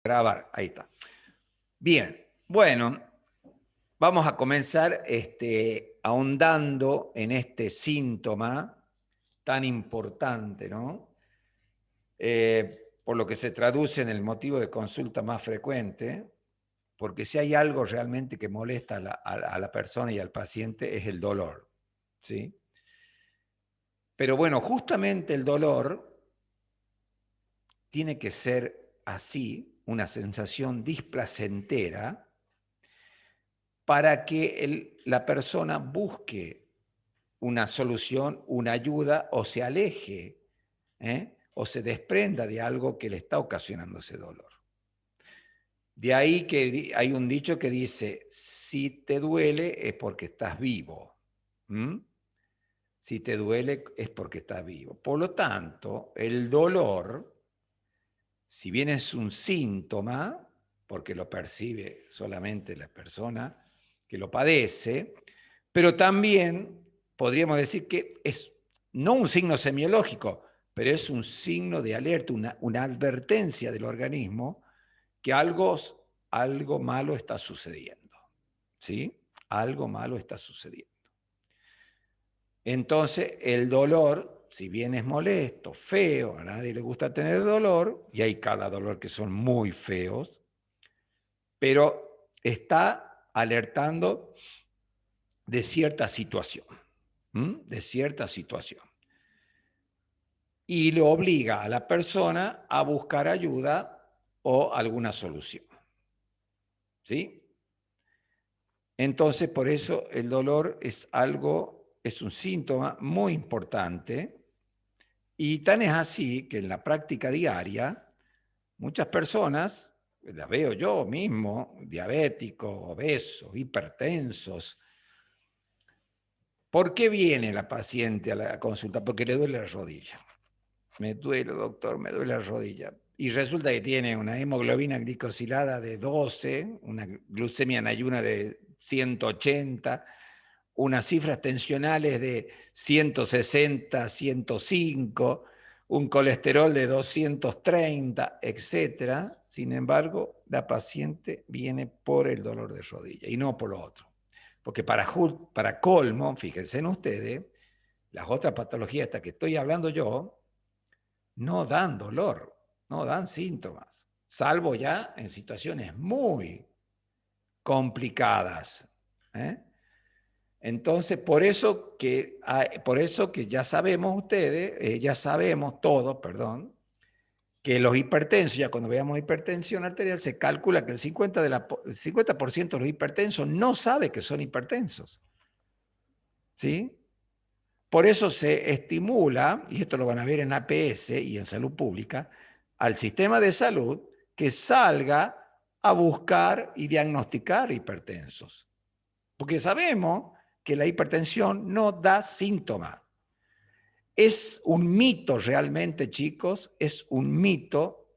Grabar, ahí está. Bien, bueno, vamos a comenzar ahondando en este síntoma tan importante, ¿no? Por lo que se traduce en el motivo de consulta más frecuente, porque si hay algo realmente que molesta a la persona y al paciente es el dolor, ¿sí? Pero bueno, justamente el dolor tiene que ser así, una sensación displacentera, para que la persona busque una solución, una ayuda, o se aleje, o se desprenda de algo que le está ocasionando ese dolor. De ahí que hay un dicho que dice, si te duele es porque estás vivo. ¿Mm? Si te duele es porque estás vivo. Por lo tanto, el dolor, si bien es un síntoma, porque lo percibe solamente la persona que lo padece, pero también podríamos decir que es no un signo semiológico, pero es un signo de alerta, una advertencia del organismo que algo malo está sucediendo. ¿Sí? Algo malo está sucediendo. Entonces, el dolor, si bien es molesto, feo, a nadie le gusta tener dolor, y hay cada dolor que son muy feos, pero está alertando de cierta situación, de cierta situación. Y le obliga a la persona a buscar ayuda o alguna solución. ¿Sí? Entonces, por eso el dolor es un síntoma muy importante. Y tan es así que en la práctica diaria, muchas personas, las veo yo mismo, diabéticos, obesos, hipertensos. ¿Por qué viene la paciente a la consulta? Porque le duele la rodilla. Me duele, doctor, me duele la rodilla. Y resulta que tiene una hemoglobina glicosilada de 12, una glucemia en ayuna de 180, unas cifras tensionales de 160, 105, un colesterol de 230, etc. Sin embargo, la paciente viene por el dolor de rodilla y no por lo otro. Porque para colmo, fíjense en ustedes, las otras patologías hasta que estoy hablando yo no dan dolor, no dan síntomas, salvo ya en situaciones muy complicadas. ¿Eh? Entonces, por eso que ya sabemos ustedes, ya sabemos todos, perdón, que los hipertensos, ya cuando veamos hipertensión arterial, se calcula que el 50% de los hipertensos no sabe que son hipertensos. ¿Sí? Por eso se estimula, y esto lo van a ver en APS y en salud pública, al sistema de salud que salga a buscar y diagnosticar hipertensos. Porque sabemos que la hipertensión no da síntoma. Es un mito realmente, chicos, es un mito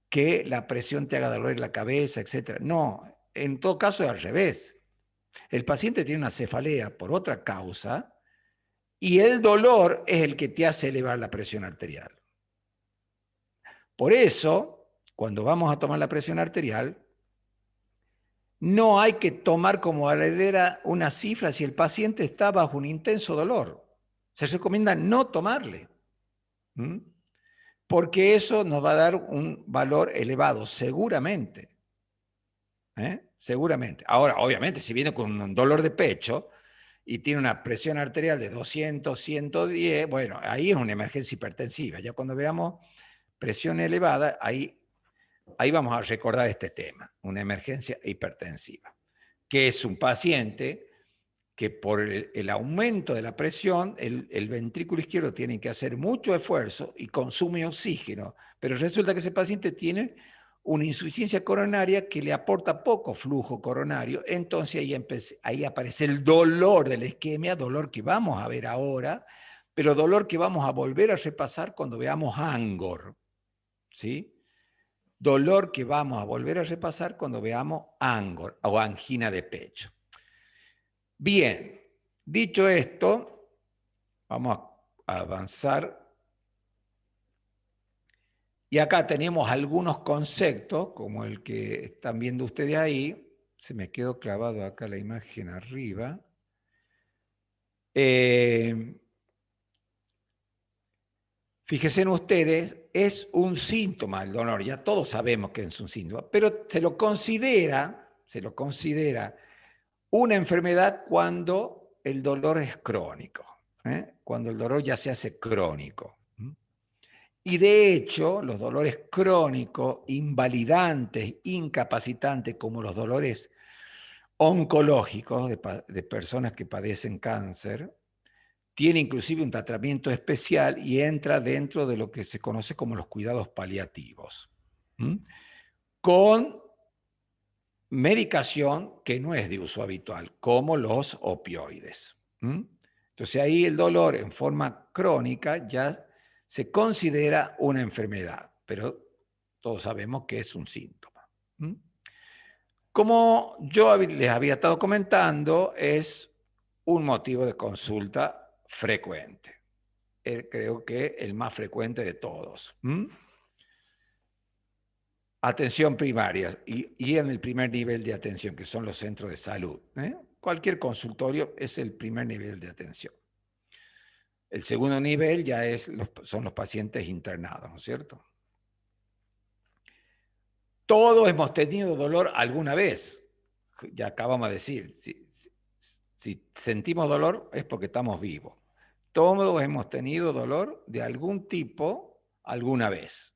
que la presión te haga doler la cabeza, etc. No, en todo caso es al revés. El paciente tiene una cefalea por otra causa y el dolor es el que te hace elevar la presión arterial. Por eso, cuando vamos a tomar la presión arterial, no hay que tomar como heredera una cifra si el paciente está bajo un intenso dolor. Se recomienda no tomarle, porque eso nos va a dar un valor elevado, seguramente. Seguramente. Ahora, obviamente, si viene con un dolor de pecho y tiene una presión arterial de 200, 110, bueno, ahí es una emergencia hipertensiva. Ya cuando veamos presión elevada, ahí vamos a recordar este tema, una emergencia hipertensiva, que es un paciente que por el aumento de la presión, el ventrículo izquierdo tiene que hacer mucho esfuerzo y consume oxígeno, pero resulta que ese paciente tiene una insuficiencia coronaria que le aporta poco flujo coronario, entonces ahí aparece el dolor de la isquemia, dolor que vamos a ver ahora, pero dolor que vamos a volver a repasar cuando veamos ANGOR, ¿sí? Dolor que vamos a volver a repasar cuando veamos ANGOR o angina de pecho. Bien, dicho esto, vamos a avanzar Y acá tenemos algunos conceptos, como el que están viendo ustedes ahí. Se me quedó clavado acá la imagen arriba. Fíjense en ustedes, es un síntoma el dolor, ya todos sabemos que es un síntoma, pero se lo considera una enfermedad cuando el dolor es crónico, cuando el dolor ya se hace crónico. Y de hecho, los dolores crónicos, invalidantes, incapacitantes, como los dolores oncológicos de personas que padecen cáncer, tiene inclusive un tratamiento especial y entra dentro de lo que se conoce como los cuidados paliativos, con medicación que no es de uso habitual, como los opioides. Entonces ahí el dolor en forma crónica ya se considera una enfermedad, pero todos sabemos que es un síntoma. Como yo les había estado comentando, es un motivo de consulta frecuente. Creo que el más frecuente de todos. Atención primaria y en el primer nivel de atención, que son los centros de salud. Cualquier consultorio es el primer nivel de atención. El segundo nivel ya son los pacientes internados, ¿no es cierto? Todos hemos tenido dolor alguna vez. Ya acabamos de decir, si sentimos dolor es porque estamos vivos. Todos hemos tenido dolor de algún tipo alguna vez.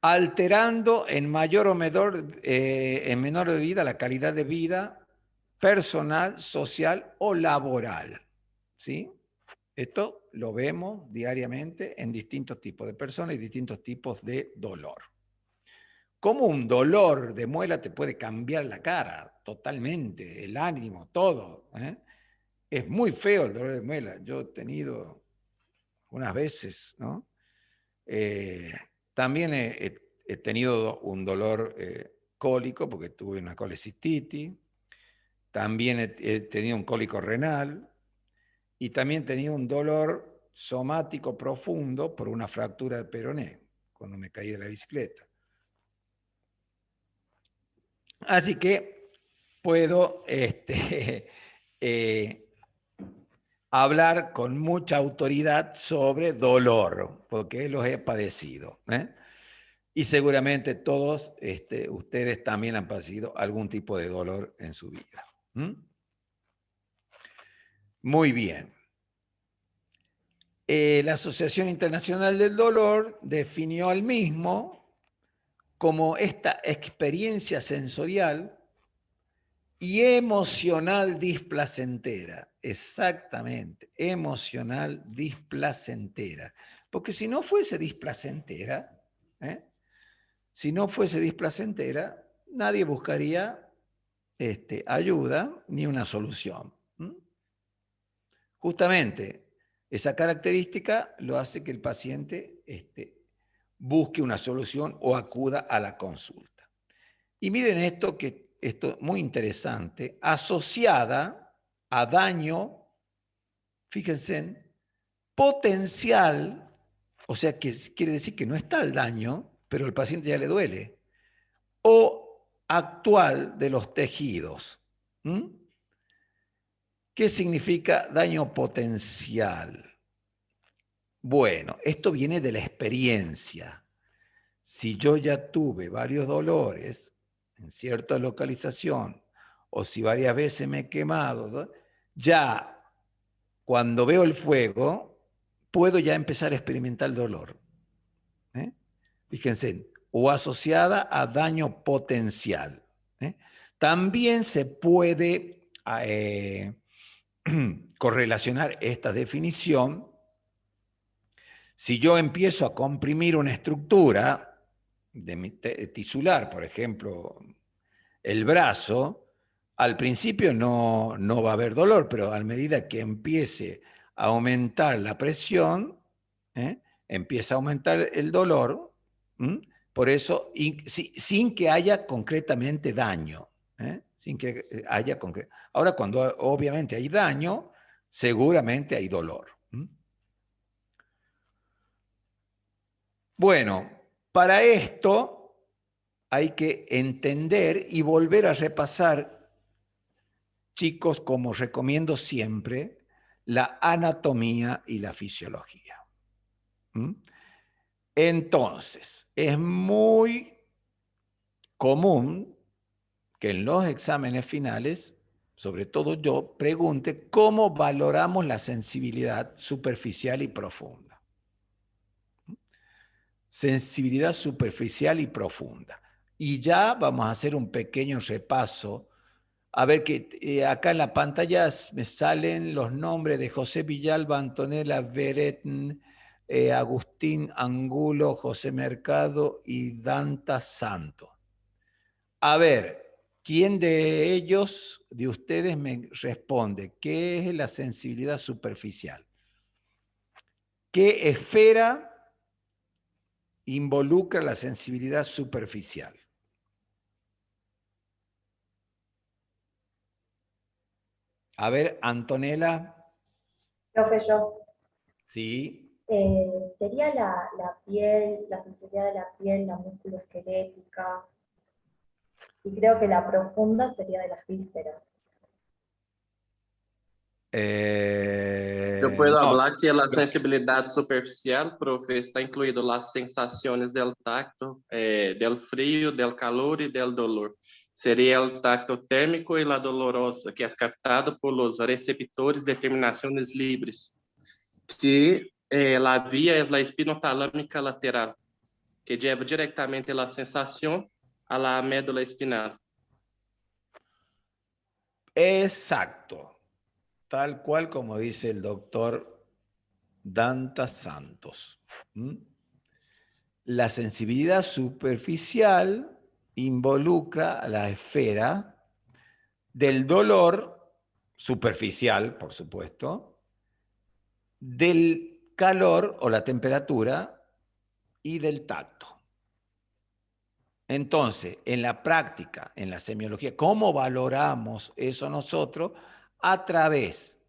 Alterando en mayor o en menor medida la calidad de vida personal, social o laboral. ¿Sí? Esto lo vemos diariamente en distintos tipos de personas y distintos tipos de dolor. Cómo un dolor de muela te puede cambiar la cara totalmente, el ánimo, todo. Es muy feo el dolor de muela. Yo he tenido unas veces, ¿no? También he tenido un dolor cólico porque tuve una colecistitis. También he tenido un cólico renal. Y también he tenido un dolor somático profundo por una fractura de peroné cuando me caí de la bicicleta. Así que puedo hablar con mucha autoridad sobre dolor, porque los he padecido. Y seguramente todos ustedes también han padecido algún tipo de dolor en su vida. Muy bien. La Asociación Internacional del Dolor definió al mismo como esta experiencia sensorial y emocional displacentera. Exactamente, emocional displacentera. Porque si no fuese displacentera, nadie buscaría ayuda ni una solución. Justamente, esa característica lo hace que el paciente busque una solución o acuda a la consulta. Y miren esto es muy interesante, asociada a daño, fíjense, potencial, o sea que quiere decir que no está el daño, pero al paciente ya le duele, o actual de los tejidos. ¿Qué significa daño potencial? Bueno, esto viene de la experiencia. Si yo ya tuve varios dolores en cierta localización o si varias veces me he quemado, ¿no? Ya cuando veo el fuego puedo ya empezar a experimentar el dolor. Fíjense, o asociada a daño potencial. También se puede correlacionar esta definición. Si yo empiezo a comprimir una estructura tisular, por ejemplo, el brazo, al principio no va a haber dolor, pero a medida que empiece a aumentar la presión, empieza a aumentar el dolor, por eso, sin que haya concretamente daño. Sin que haya Ahora, cuando obviamente hay daño, seguramente hay dolor. Bueno, para esto hay que entender y volver a repasar, chicos, como recomiendo siempre, la anatomía y la fisiología. ¿Mm? Entonces, es muy común que en los exámenes finales, sobre todo yo, pregunte cómo valoramos la sensibilidad superficial y profunda. Sensibilidad superficial y profunda. Y ya vamos a hacer un pequeño repaso. A ver que acá en la pantalla me salen los nombres de José Villalba, Antonella Beretn, Agustín Angulo, José Mercado y Danta Santo. A ver, ¿quién de ellos, de ustedes, me responde? ¿Qué es la sensibilidad superficial? ¿Qué esfera involucra la sensibilidad superficial? A ver, Antonella. Profe, yo. Sí. Sería la piel, la sensibilidad de la piel, la musculoesquelética, y creo que la profunda sería de las vísceras. Eu puedo No. hablar que la sensibilidad superficial, profe, está incluido las sensaciones del tacto, del frío, del calor y del dolor. Sería el tacto térmico y la dolorosa, que es captado por los receptores de terminaciones libres, que la vía es la espinotalámica lateral, que lleva directamente la sensación a la médula espinal. Exacto. Tal cual como dice el doctor Danta Santos. ¿Mm? La sensibilidad superficial involucra a la esfera del dolor superficial, por supuesto, del calor o la temperatura y del tacto. Entonces, en la práctica, en la semiología, ¿cómo valoramos eso nosotros? A través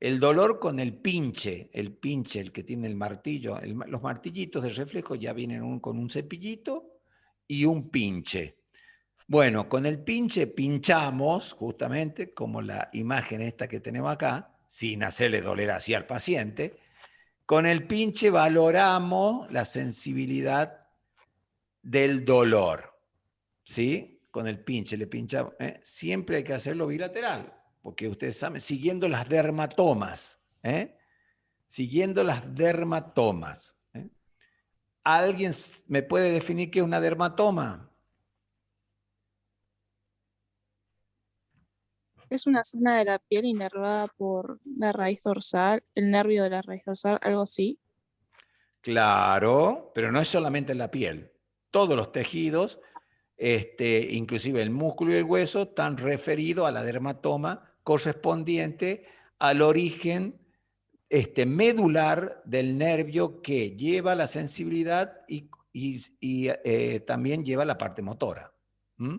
el dolor con el pinche, el que tiene el martillo, los martillitos de reflejo ya vienen con un cepillito y un pinche. Bueno, con el pinche pinchamos, justamente, como la imagen esta que tenemos acá, sin hacerle doler así al paciente. Con el pinche valoramos la sensibilidad del dolor, ¿sí? Con el pinche le pinchamos. Siempre hay que hacerlo bilateral, porque ustedes saben, siguiendo las dermatomas, siguiendo las dermatomas. ¿Alguien me puede definir qué es una dermatoma? Es una zona de la piel inervada por la raíz dorsal, el nervio de la raíz dorsal, algo así. Claro, pero no es solamente la piel. Todos los tejidos, inclusive el músculo y el hueso, están referidos a la dermatoma correspondiente al origen medular del nervio que lleva la sensibilidad y también lleva la parte motora. ¿Mm?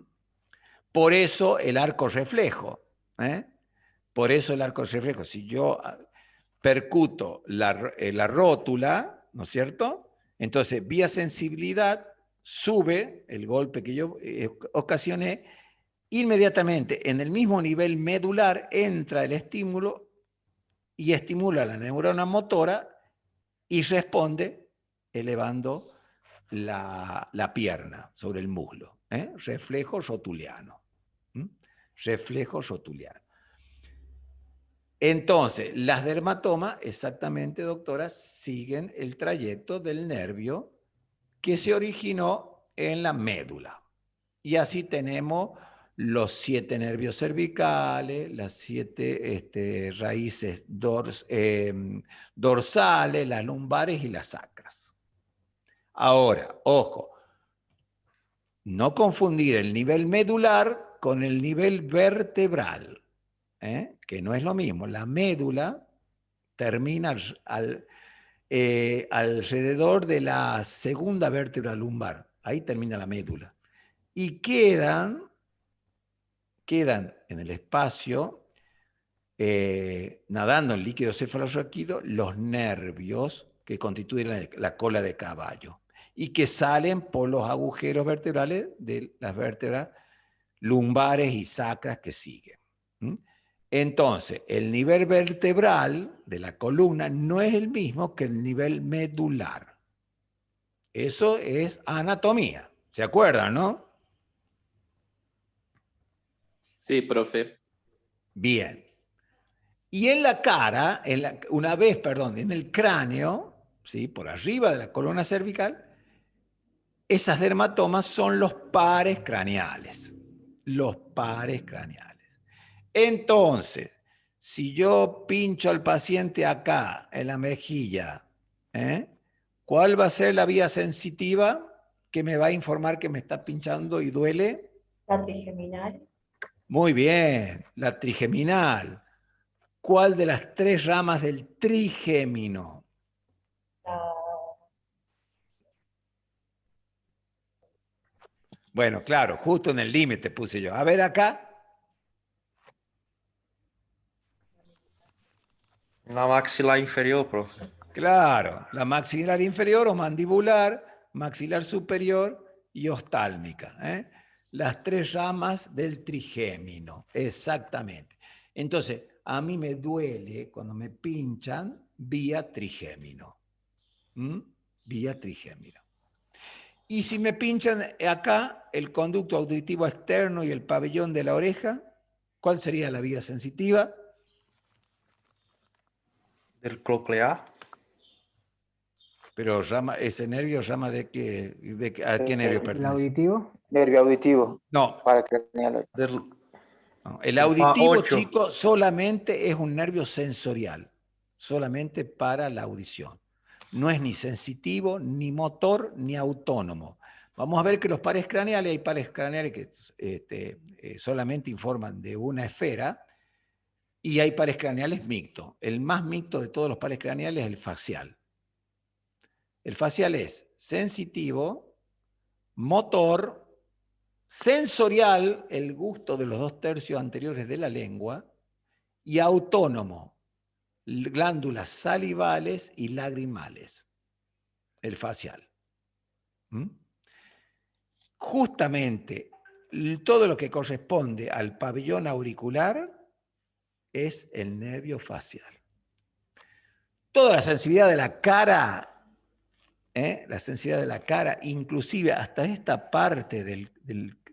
Por eso el arco reflejo. Por eso el arco reflejo. Si yo percuto la rótula, ¿no es cierto? Entonces, vía sensibilidad, sube el golpe que yo ocasioné, inmediatamente en el mismo nivel medular entra el estímulo y estimula la neurona motora y responde elevando la pierna sobre el muslo. Reflejo rotuliano. ¿Mm? Reflejo rotuliano. Entonces, las dermatomas, exactamente, doctora, siguen el trayecto del nervio que se originó en la médula. Y así tenemos los 7 nervios cervicales, las 7 raíces dorsales, las lumbares y las sacras. Ahora, ojo, no confundir el nivel medular con el nivel vertebral. Que no es lo mismo. La médula termina alrededor de la segunda vértebra lumbar. Ahí termina la médula. Y quedan en el espacio, nadando en líquido cefalorraquídeo, los nervios que constituyen la cola de caballo. y que salen por los agujeros vertebrales de las vértebras lumbares y sacras que siguen. Entonces, el nivel vertebral de la columna no es el mismo que el nivel medular. Eso es anatomía. ¿Se acuerdan, no? Sí, profe. Bien. Y en la cara, en el cráneo, ¿sí? Por arriba de la columna cervical, esas dermatomas son los pares craneales. Los pares craneales. Entonces, si yo pincho al paciente acá, en la mejilla, ¿cuál va a ser la vía sensitiva que me va a informar que me está pinchando y duele? La trigeminal. Muy bien, la trigeminal. ¿Cuál de las 3 ramas del trigémino? La... Bueno, claro, justo en el límite puse yo. A ver acá. La maxilar inferior, profe. Claro, la maxilar inferior o mandibular, maxilar superior y oftálmica. Las 3 ramas del trigémino, exactamente. Entonces, a mí me duele cuando me pinchan vía trigémino. Vía trigémino. Y si me pinchan acá el conducto auditivo externo y el pabellón de la oreja, ¿cuál sería la vía sensitiva? Del coclear. Pero ese nervio rama ¿a qué nervio ¿El pertenece? auditivo? Nervio auditivo. No, Para craneal. no, el del auditivo, FA8. chico, solamente es un nervio sensorial, solamente para la audición. No es ni sensitivo, ni motor, ni autónomo. Vamos a ver que los pares craneales, hay pares craneales que solamente informan de una esfera y hay pares craneales mixtos. El más mixto de todos los pares craneales es el facial. El facial es sensitivo, motor, sensorial, el gusto de los 2/3 anteriores de la lengua, y autónomo, glándulas salivales y lagrimales, el facial. Justamente todo lo que corresponde al pabellón auricular es el nervio facial. Toda la sensibilidad de la cara, la sensibilidad de la cara, inclusive hasta esta parte de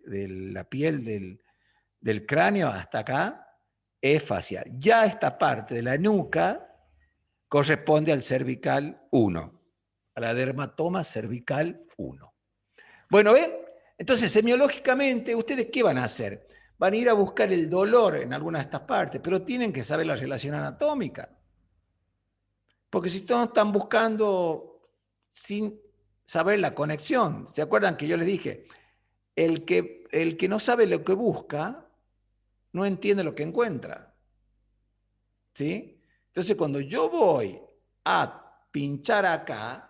la piel del cráneo, hasta acá, es facial. Ya esta parte de la nuca corresponde al cervical 1, a la dermatoma cervical 1. Bueno, ¿ven? Entonces, semiológicamente, ¿ustedes qué van a hacer? Van a ir a buscar el dolor en alguna de estas partes, pero tienen que saber la relación anatómica. Porque si todos están buscando sin saber la conexión, ¿se acuerdan que yo les dije? El que no sabe lo que busca, no entiende lo que encuentra. ¿Sí? Entonces, cuando yo voy a pinchar acá,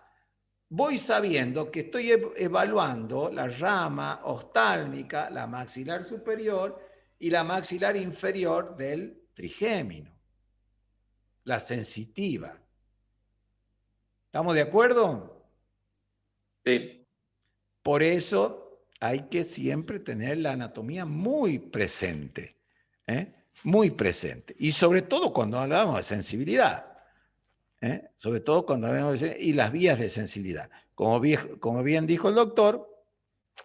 voy sabiendo que estoy evaluando la rama oftálmica, la maxilar superior y la maxilar inferior del trigémino, la sensitiva. ¿Estamos de acuerdo? Sí. Por eso hay que siempre tener la anatomía muy presente, muy presente. Y sobre todo cuando hablamos de sensibilidad. Sobre todo cuando hablamos de y las vías de sensibilidad. Como bien dijo el doctor,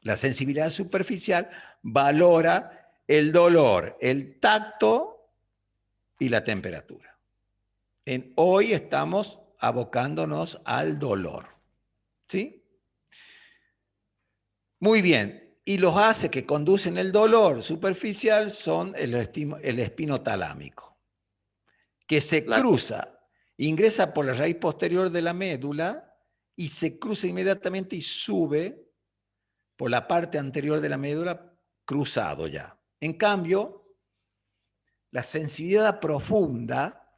la sensibilidad superficial valora el dolor, el tacto y la temperatura. Hoy estamos abocándonos al dolor. ¿Sí? Muy bien. Y los haces que conducen el dolor superficial son el espino talámico, que se cruza, ingresa por la raíz posterior de la médula y se cruza inmediatamente y sube por la parte anterior de la médula, cruzado ya. En cambio, la sensibilidad profunda,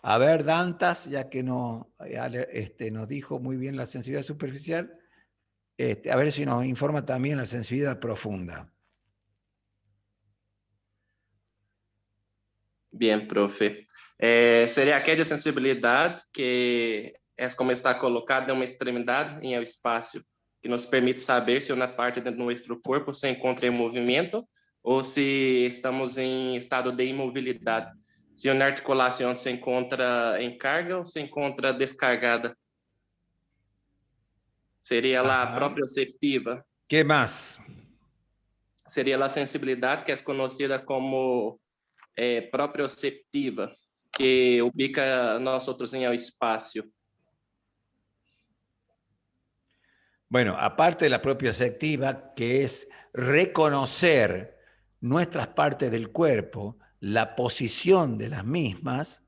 a ver, Dantas, ya que nos dijo muy bien la sensibilidad superficial, a ver si nos informa también la sensibilidad profunda. Bien, profe. Seria aquela sensibilidade que é como está colocada uma extremidade em el espaço, que nos permite saber se uma parte de nosso corpo se encontra em movimento ou se estamos em estado de imobilidade. Se uma articulação se encontra em carga ou se encontra descargada. Seria a proprioceptiva. ¿Qué más? Seria a sensibilidade, que é conhecida como proprioceptiva, que ubica nós outros em el espaço. Bueno, aparte de la propioceptiva, que es reconocer nuestras partes del cuerpo, la posición de las mismas,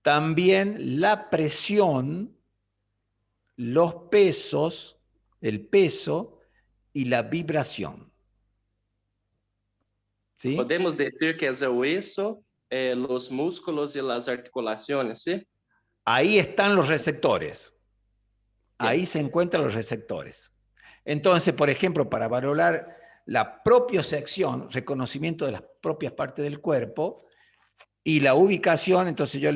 también la presión, los pesos, el peso y la vibración. ¿Sí? Podemos dizer que é o hueso, los músculos y las articulaciones, ¿sí? Ahí están los receptores. Bien. Ahí se encuentran los receptores. Entonces, por ejemplo, para valorar la propiocepción, reconocimiento de las propias partes del cuerpo, y la ubicación, entonces yo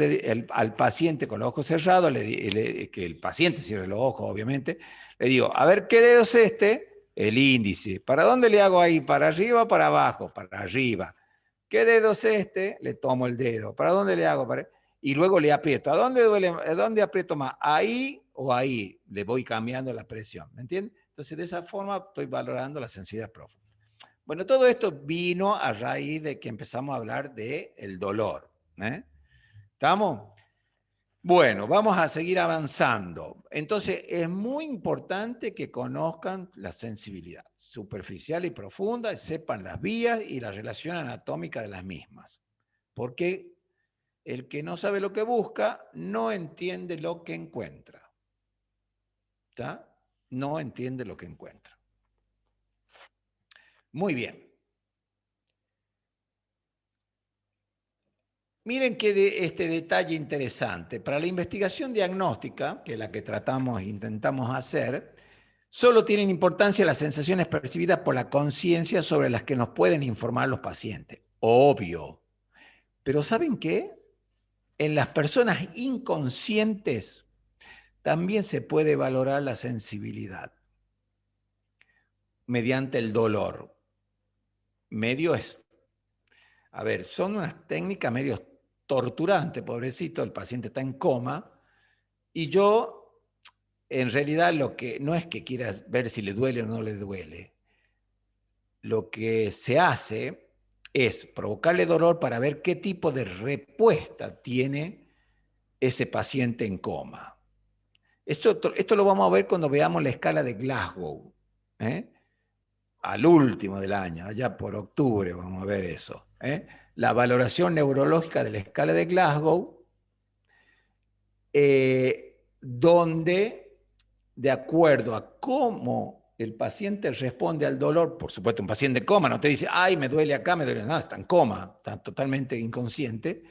al paciente con los ojos cerrados, que el paciente cierre los ojos, obviamente, le digo, a ver, ¿qué dedo es este? El índice. ¿Para dónde le hago ahí? ¿Para arriba o para abajo? Para arriba. ¿Qué dedo es este? Le tomo el dedo. ¿Para dónde le hago? Y luego le aprieto. ¿A dónde duele? ¿A dónde aprieto más? ¿Ahí o ahí? Le voy cambiando la presión. ¿Me entiendes? Entonces, de esa forma estoy valorando la sensibilidad profunda. Bueno, todo esto vino a raíz de que empezamos a hablar del dolor. ¿Estamos? Bueno, vamos a seguir avanzando. Entonces, es muy importante que conozcan la sensibilidad superficial y profunda, sepan las vías y la relación anatómica de las mismas. Porque el que no sabe lo que busca, no entiende lo que encuentra. ¿Está? No entiende lo que encuentra. Muy bien. Miren que este detalle interesante. Para la investigación diagnóstica, que es la que intentamos hacer, solo tienen importancia las sensaciones percibidas por la conciencia sobre las que nos pueden informar los pacientes. Obvio. Pero ¿saben qué? En las personas inconscientes también se puede valorar la sensibilidad mediante el dolor. Son unas técnicas medio torturantes, pobrecito, el paciente está en coma, y yo, en realidad, lo que no es que quiera ver si le duele o no le duele. Lo que se hace es provocarle dolor para ver qué tipo de respuesta tiene ese paciente en coma. Esto lo vamos a ver cuando veamos la escala de Glasgow, al último del año, allá por octubre vamos a ver eso. La valoración neurológica de la escala de Glasgow, donde, de acuerdo a cómo el paciente responde al dolor, por supuesto, un paciente en coma no te dice, ay, me duele acá, me duele, no, está en coma, está totalmente inconsciente,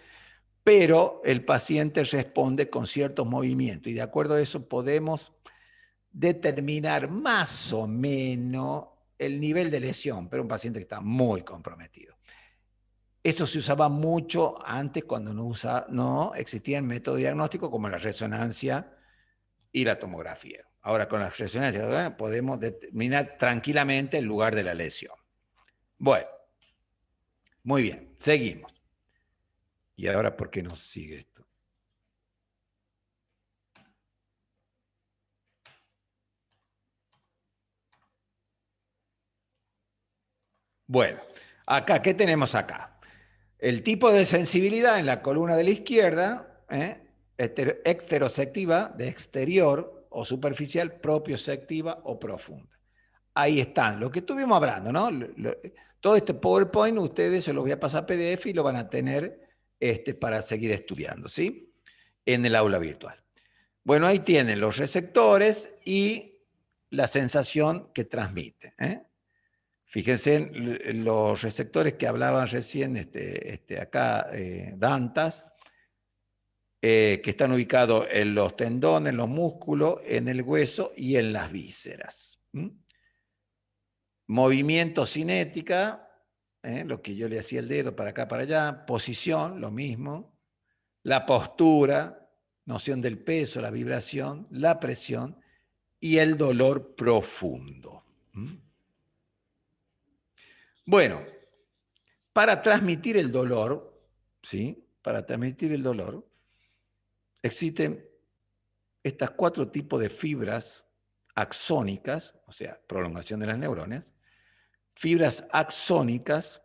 pero el paciente responde con ciertos movimientos, y de acuerdo a eso podemos determinar más o menos el nivel de lesión, pero un paciente que está muy comprometido. Eso se usaba mucho antes cuando no existían métodos diagnósticos como la resonancia y la tomografía. Ahora con la resonancia podemos determinar tranquilamente el lugar de la lesión. Bueno, muy bien, seguimos. ¿Y ahora por qué nos sigue esto? Bueno, acá, ¿qué tenemos acá? El tipo de sensibilidad en la columna de la izquierda, exteroceptiva, de exterior o superficial, propioceptiva o profunda. Ahí están, lo que estuvimos hablando, ¿no? Todo este PowerPoint ustedes se los voy a pasar a PDF y lo van a tener para seguir estudiando, ¿sí? En el aula virtual. Bueno, ahí tienen los receptores y la sensación que transmite. Fíjense en los receptores que hablaban recién acá, Dantas, que están ubicados en los tendones, en los músculos, en el hueso y en las vísceras. Movimiento cinética, lo que yo le hacía el dedo para acá, para allá. Posición, lo mismo. La postura, noción del peso, la vibración, la presión y el dolor profundo. Bueno, para transmitir el dolor, ¿sí? Para transmitir el dolor, existen estos 4 tipos de fibras axónicas, o sea, prolongación de las neuronas, fibras axónicas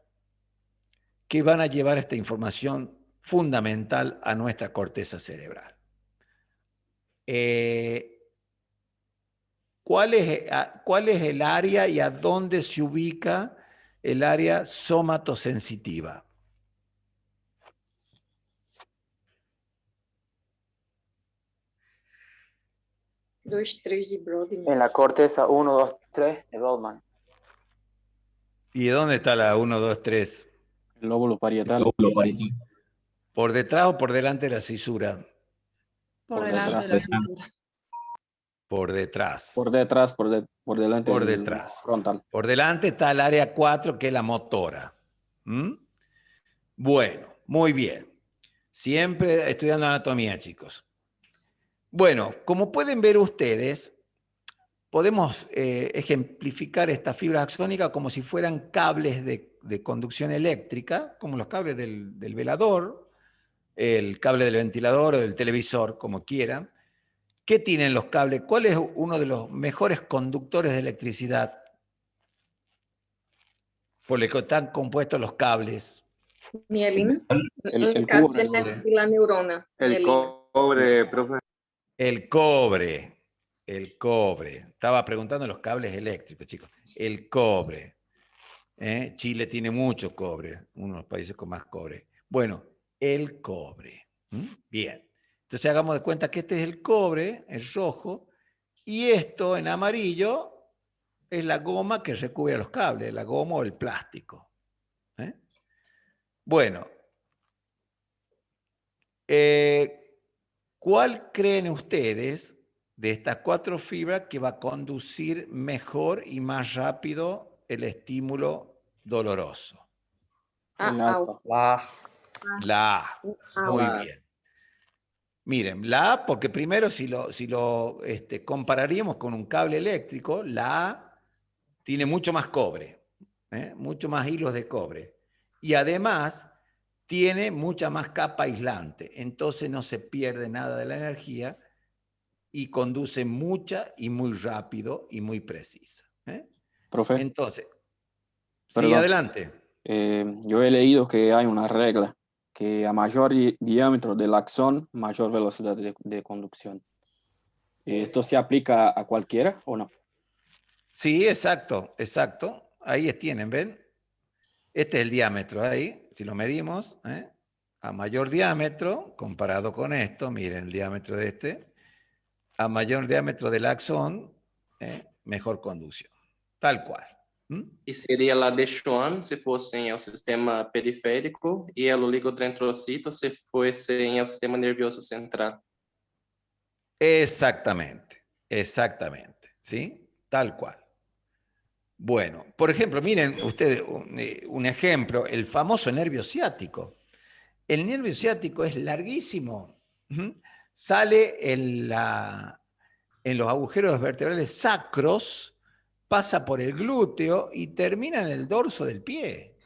que van a llevar esta información fundamental a nuestra corteza cerebral. ¿Cuál es el área y a dónde se ubica el área somatosensitiva? En la corteza 1, 2, 3 de Brodmann. ¿Y dónde está la 1, 2, 3? El lóbulo parietal. ¿Por detrás o por delante de la cisura? Por Por delante de detrás. la cisura. Por detrás. Por detrás, por delante Por del detrás. frontal. Por delante está el área 4, que es la motora. Bueno, muy bien. Siempre estudiando anatomía, chicos. Bueno, como pueden ver ustedes, podemos ejemplificar esta fibra axónica como si fueran cables de conducción eléctrica, como los cables del velador, el cable del ventilador o del televisor, como quieran. ¿Qué tienen los cables? ¿Cuál es uno de los mejores conductores de electricidad por el que están compuestos los cables? Mielina. El Cable cobre. de la neurona. El mielina. cobre, profe. El cobre. El cobre. Estaba preguntando los cables eléctricos, chicos. El cobre. Chile tiene mucho cobre, uno de los países con más cobre. Bueno, el cobre. Bien. Entonces hagamos de cuenta que este es el cobre, el rojo, y esto en amarillo es la goma que recubre los cables, la goma o el plástico. Bueno, ¿cuál creen ustedes de estas 4 fibras que va a conducir mejor y más rápido el estímulo doloroso? El alfa. La A. Muy bien. Miren, la A, porque primero si lo compararíamos con un cable eléctrico, la A tiene mucho más cobre, mucho más hilos de cobre. Y además tiene mucha más capa aislante, entonces no se pierde nada de la energía y conduce mucha y muy rápido y muy precisa. Profe, Entonces, sí, perdón. adelante. Yo he leído que hay una regla que a mayor diámetro del axón, mayor velocidad de conducción. ¿Esto se aplica a cualquiera o no? Sí, exacto, exacto. Ahí tienen, ¿ven? Este es el diámetro ahí, si lo medimos, a mayor diámetro, comparado con esto, miren el diámetro de este, a mayor diámetro del axón, mejor conducción. Tal cual. E seria la de Schwann se fosse em el sistema periférico e el oligodendrocito se fosse em el sistema nervioso central. Exactamente, exactamente, ¿sí? Tal cual. Bueno, por ejemplo, miren ustedes un ejemplo, el famoso nervio ciático. El nervio ciático es larguísimo. Sale en los agujeros vertebrales sacros, pasa por el glúteo y termina en el dorso del pie.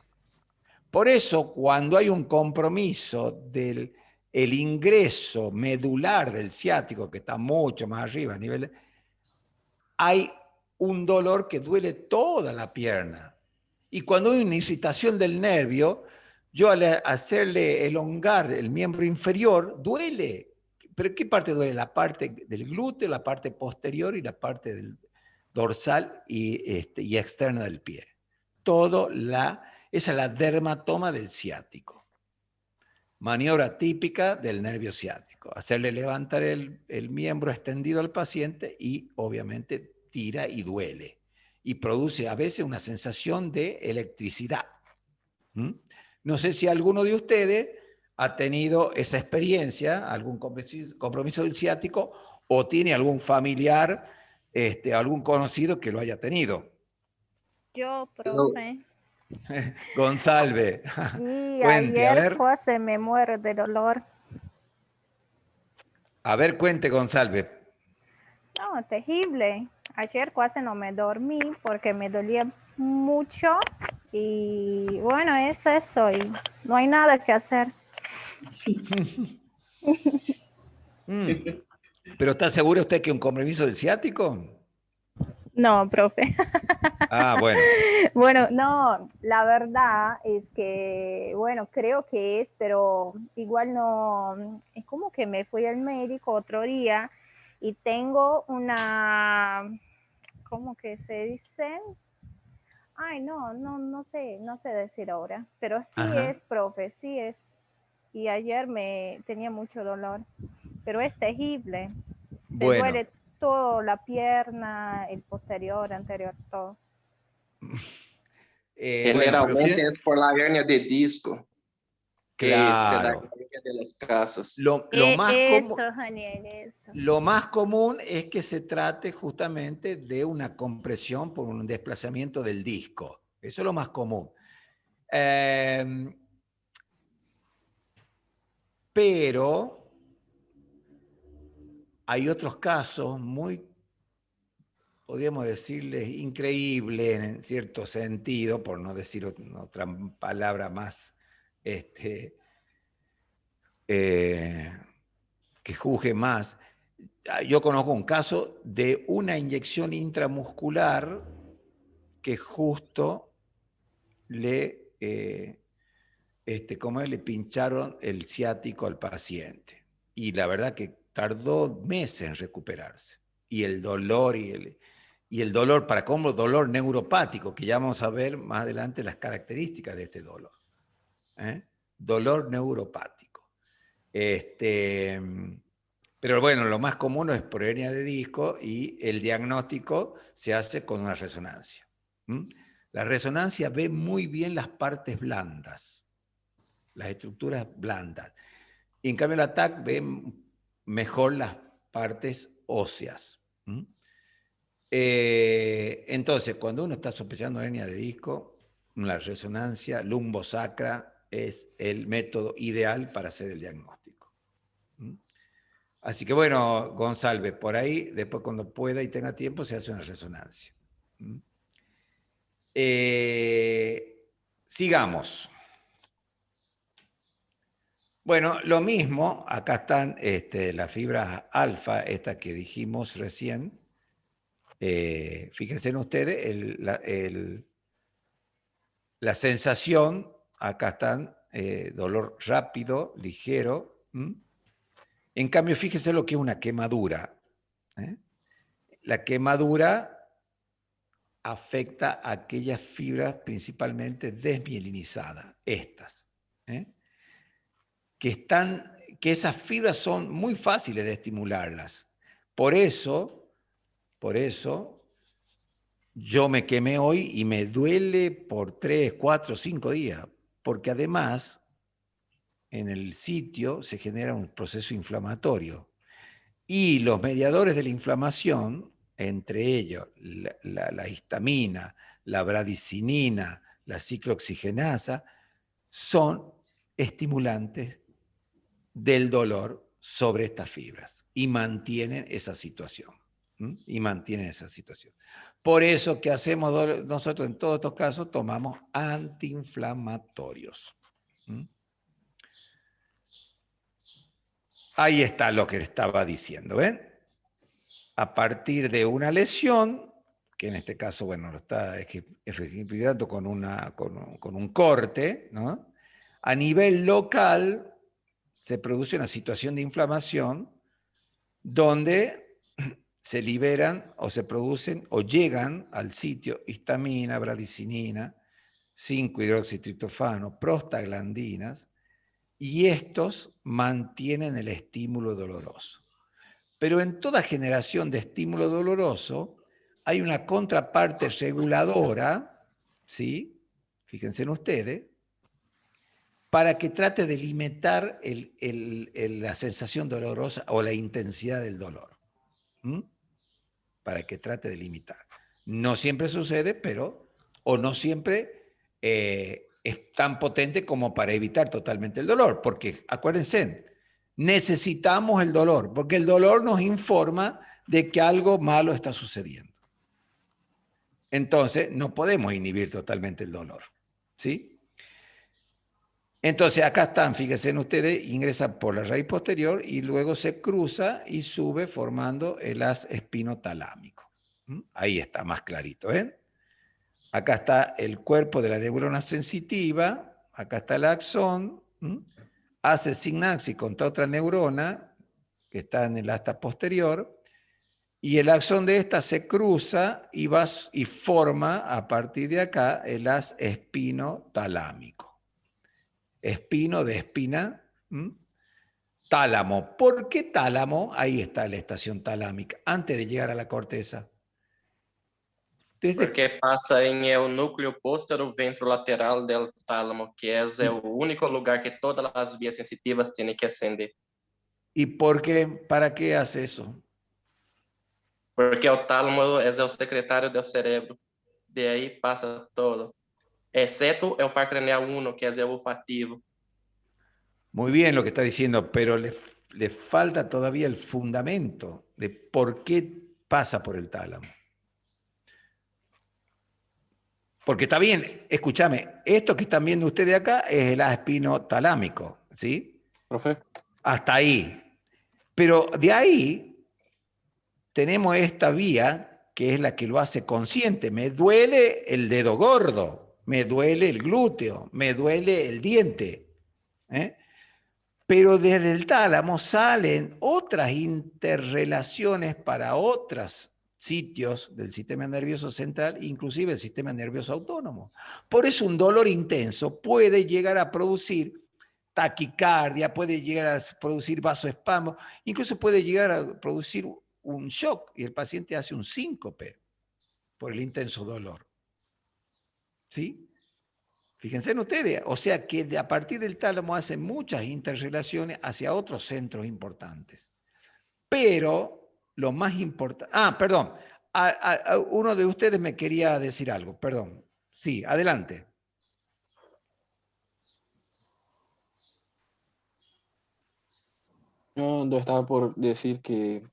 Por eso, cuando hay un compromiso del ingreso medular del ciático, que está mucho más arriba a nivel, hay un dolor que duele toda la pierna. Y cuando hay una incitación del nervio, yo al hacerle elongar el miembro inferior, duele. ¿Pero qué parte duele? La parte del glúteo, la parte posterior y la parte del dorsal y externa del pie. Esa es la dermatoma del ciático. Maniobra típica del nervio ciático. Hacerle levantar el miembro extendido al paciente y obviamente tira y duele. Y produce a veces una sensación de electricidad. No sé si alguno de ustedes ha tenido esa experiencia, algún compromiso del ciático, o tiene algún familiar, algún conocido que lo haya tenido. Yo, profe. González, Sí, cuente, a ayer ver. José me muere de dolor. A ver, cuente, González. No, terrible. Ayer casi no me dormí porque me dolía mucho y bueno, es eso y no hay nada que hacer. ¿Pero está seguro usted que un compromiso del ciático? No, profe. Ah, bueno. Bueno, no, la verdad es que, bueno, creo que es, pero igual no, es como que me fui al médico otro día y tengo una, ¿cómo que se dice? Ay, no sé decir ahora, pero sí Ajá. es, profe, sí es. Y ayer me tenía mucho dolor, pero es terrible. Te Bueno. duele todo, la pierna, el posterior, anterior, todo. Bueno, pero Generalmente es por la hernia de disco que se da en claro. la mayoría de los casos. Lo más común, Esto, Daniel, esto. lo más común es que se trate justamente de una compresión por un desplazamiento del disco. Eso es lo más común. Pero hay otros casos muy, podríamos decirles, increíbles en cierto sentido, por no decir otra palabra más que juzgue más. Yo conozco un caso de una inyección intramuscular que justo le, le pincharon el ciático al paciente. Y la verdad que tardó meses en recuperarse. Y el dolor, y el dolor, para cómo dolor neuropático, que ya vamos a ver más adelante las características de este dolor. Dolor neuropático. Pero bueno, lo más común es por hernia de disco y el diagnóstico se hace con una resonancia. La resonancia ve muy bien las partes blandas, las estructuras blandas. Y en cambio la TAC ve mejor las partes óseas. Entonces, cuando uno está sospechando hernia de disco, la resonancia lumbosacra es el método ideal para hacer el diagnóstico. Así que bueno, González, por ahí, después cuando pueda y tenga tiempo, se hace una resonancia. Sigamos. Bueno, lo mismo, acá están las fibras alfa, estas que dijimos recién. Fíjense en ustedes, la sensación, acá están, dolor rápido, ligero. En cambio, fíjense lo que es una quemadura. La quemadura afecta a aquellas fibras principalmente desmielinizadas, estas. Que esas fibras son muy fáciles de estimularlas. Por eso, yo me quemé hoy y me duele por 3, 4, 5 días, porque además en el sitio se genera un proceso inflamatorio. Y los mediadores de la inflamación, entre ellos la histamina, la bradicinina, la ciclooxigenasa, son estimulantes del dolor sobre estas fibras y mantienen esa situación. Por eso, ¿qué hacemos nosotros en todos estos casos? Tomamos antiinflamatorios. Ahí está lo que estaba diciendo, ¿ven? A partir de una lesión, que en este caso, bueno, lo está ejemplificando con un corte, ¿no? A nivel local se produce una situación de inflamación donde se liberan o se producen o llegan al sitio histamina, bradicinina, 5-hidroxitriptofano, prostaglandinas, y estos mantienen el estímulo doloroso. Pero en toda generación de estímulo doloroso hay una contraparte reguladora, ¿sí? Fíjense en ustedes, para que trate de limitar la sensación dolorosa o la intensidad del dolor. Para que trate de limitar. No siempre sucede, o no siempre es tan potente como para evitar totalmente el dolor, porque acuérdense, necesitamos el dolor, porque el dolor nos informa de que algo malo está sucediendo. Entonces, no podemos inhibir totalmente el dolor, ¿sí? Entonces, acá están, fíjense en ustedes, ingresa por la raíz posterior y luego se cruza y sube formando el haz espinotalámico. Ahí está, más clarito, ¿ven? Acá está el cuerpo de la neurona sensitiva, acá está el axón, hace sinapsis contra otra neurona que está en el asta posterior, y el axón de esta se cruza y forma a partir de acá el haz espinotalámico. Espino de espina, tálamo. ¿Por qué tálamo? Ahí está la estación talámica, antes de llegar a la corteza. Porque passa em el núcleo póstero ventrolateral del tálamo, que é o único lugar que todas as vias sensitivas têm que ascender. ¿Y por qué? ¿Para qué hace eso? Porque o tálamo é o secretário do cerebro. De aí passa todo. Exceto el par craneal 1, que es el olfativo. Muy bien lo que está diciendo, pero le falta todavía el fundamento de por qué pasa por el tálamo. Porque está bien, escúchame, esto que están viendo ustedes acá es el haz espinotalámico, ¿sí? Profe. Hasta ahí. Pero de ahí tenemos esta vía que es la que lo hace consciente. Me duele el dedo gordo, me duele el glúteo, me duele el diente. Pero desde el tálamo salen otras interrelaciones para otros sitios del sistema nervioso central, inclusive el sistema nervioso autónomo. Por eso un dolor intenso puede llegar a producir taquicardia, puede llegar a producir vasoespasmo, incluso puede llegar a producir un shock y el paciente hace un síncope por el intenso dolor. ¿Sí? Fíjense en ustedes, o sea que a partir del tálamo hacen muchas interrelaciones hacia otros centros importantes. Pero lo más importante... perdón, uno de ustedes me quería decir algo, perdón. Sí, adelante. Yo estaba por decir que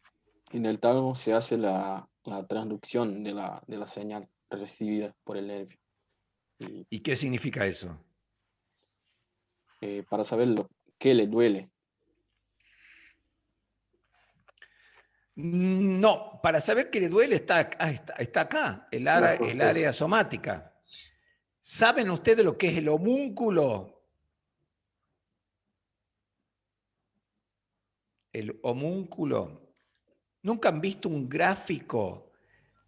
en el tálamo se hace la transducción de la señal recibida por el nervio. ¿Y qué significa eso? Para saber qué le duele. No, para saber qué le duele está acá, el área somática. ¿Saben ustedes lo que es el homúnculo? El homúnculo. ¿Nunca han visto un gráfico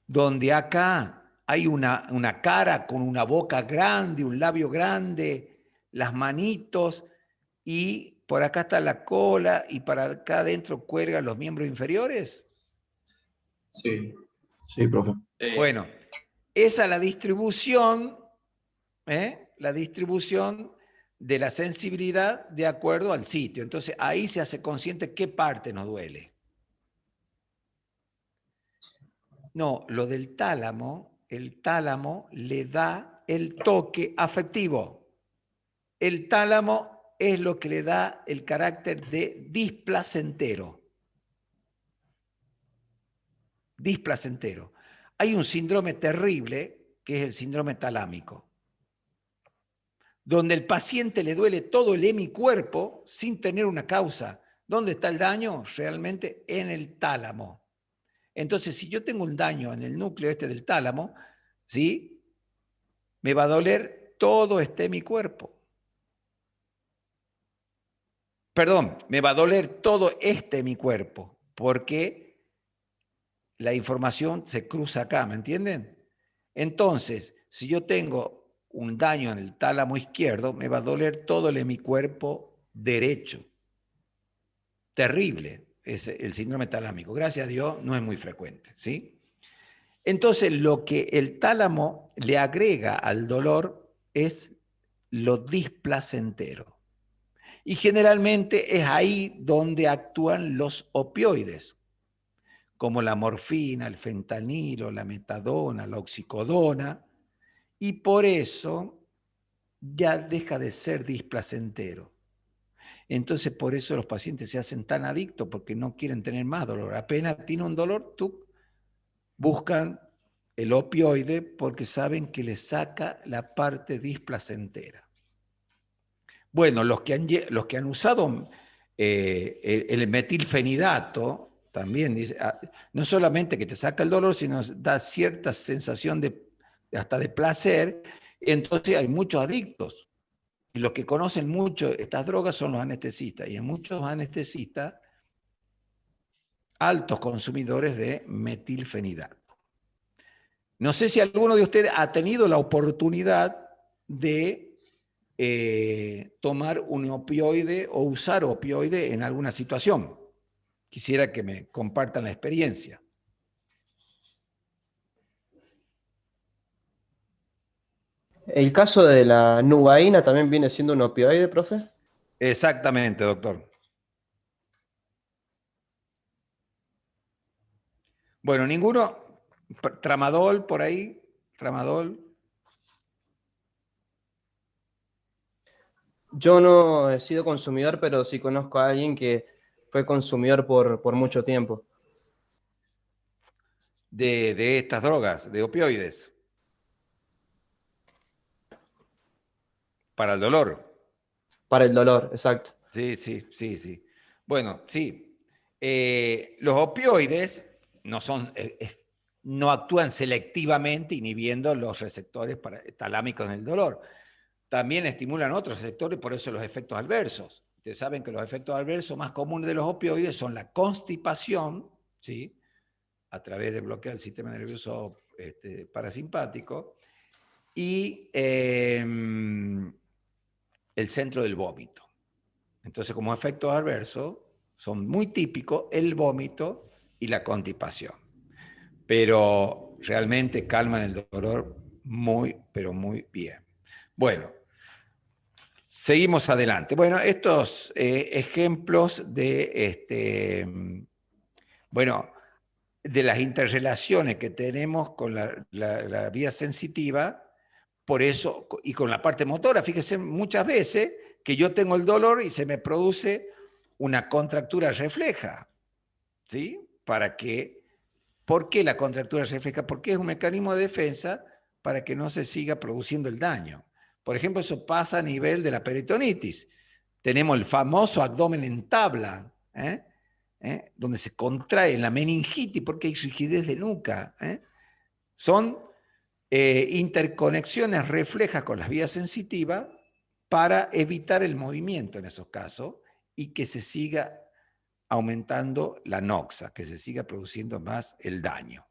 donde acá hay una cara con una boca grande, un labio grande, las manitos, y por acá está la cola, y para acá adentro cuelgan los miembros inferiores? Sí, sí, profe. Bueno, esa es la distribución de la sensibilidad de acuerdo al sitio. Entonces ahí se hace consciente qué parte nos duele. No, lo del tálamo, el tálamo le da el toque afectivo. El tálamo es lo que le da el carácter de displacentero. Displacentero. Hay un síndrome terrible que es el síndrome talámico, donde el paciente le duele todo el hemicuerpo sin tener una causa. ¿Dónde está el daño? Realmente en el tálamo. Entonces, si yo tengo un daño en el núcleo del tálamo, ¿sí? Me va a doler todo mi cuerpo. Perdón, me va a doler todo mi cuerpo, porque la información se cruza acá, ¿me entienden? Entonces, si yo tengo un daño en el tálamo izquierdo, me va a doler todo mi cuerpo derecho. Terrible. Es el síndrome talámico. Gracias a Dios no es muy frecuente, ¿sí? Entonces, lo que el tálamo le agrega al dolor es lo displacentero. Y generalmente es ahí donde actúan los opioides, como la morfina, el fentanilo, la metadona, la oxicodona, y por eso ya deja de ser displacentero. Entonces, por eso los pacientes se hacen tan adictos, porque no quieren tener más dolor. Apenas tiene un dolor, buscan el opioide porque saben que les saca la parte displacentera. Bueno, los que han usado el metilfenidato, también dice, no solamente que te saca el dolor, sino da cierta sensación hasta de placer. Entonces hay muchos adictos. Y los que conocen mucho estas drogas son los anestesistas. Y hay muchos anestesistas altos consumidores de metilfenidato. No sé si alguno de ustedes ha tenido la oportunidad de tomar un opioide o usar opioide en alguna situación. Quisiera que me compartan la experiencia. ¿El caso de la nubaína también viene siendo un opioide, profe? Exactamente, doctor. Bueno, ninguno. Tramadol por ahí. Tramadol. Yo no he sido consumidor, pero sí conozco a alguien que fue consumidor por mucho tiempo. De estas drogas, de opioides. Para el dolor. Para el dolor, exacto. Sí. Bueno, sí. Los opioides no actúan selectivamente inhibiendo los receptores talámicos del dolor. También estimulan otros receptores, por eso los efectos adversos. Ustedes saben que los efectos adversos más comunes de los opioides son la constipación, ¿sí? A través de bloquear el sistema nervioso parasimpático, y el centro del vómito. Entonces, como efectos adversos, son muy típicos el vómito y la constipación. Pero realmente calman el dolor muy, pero muy bien. Bueno, seguimos adelante. Bueno, estos ejemplos de las interrelaciones que tenemos con la vía sensitiva, por eso, y con la parte motora. Fíjense muchas veces que yo tengo el dolor y se me produce una contractura refleja, ¿sí? ¿Por qué la contractura refleja? Porque es un mecanismo de defensa para que no se siga produciendo el daño. Por ejemplo, eso pasa a nivel de la peritonitis. Tenemos el famoso abdomen en tabla, donde se contrae la meningitis porque hay rigidez de nuca. Son interconexiones reflejas con las vías sensitivas para evitar el movimiento en esos casos y que se siga aumentando la noxa, que se siga produciendo más el daño.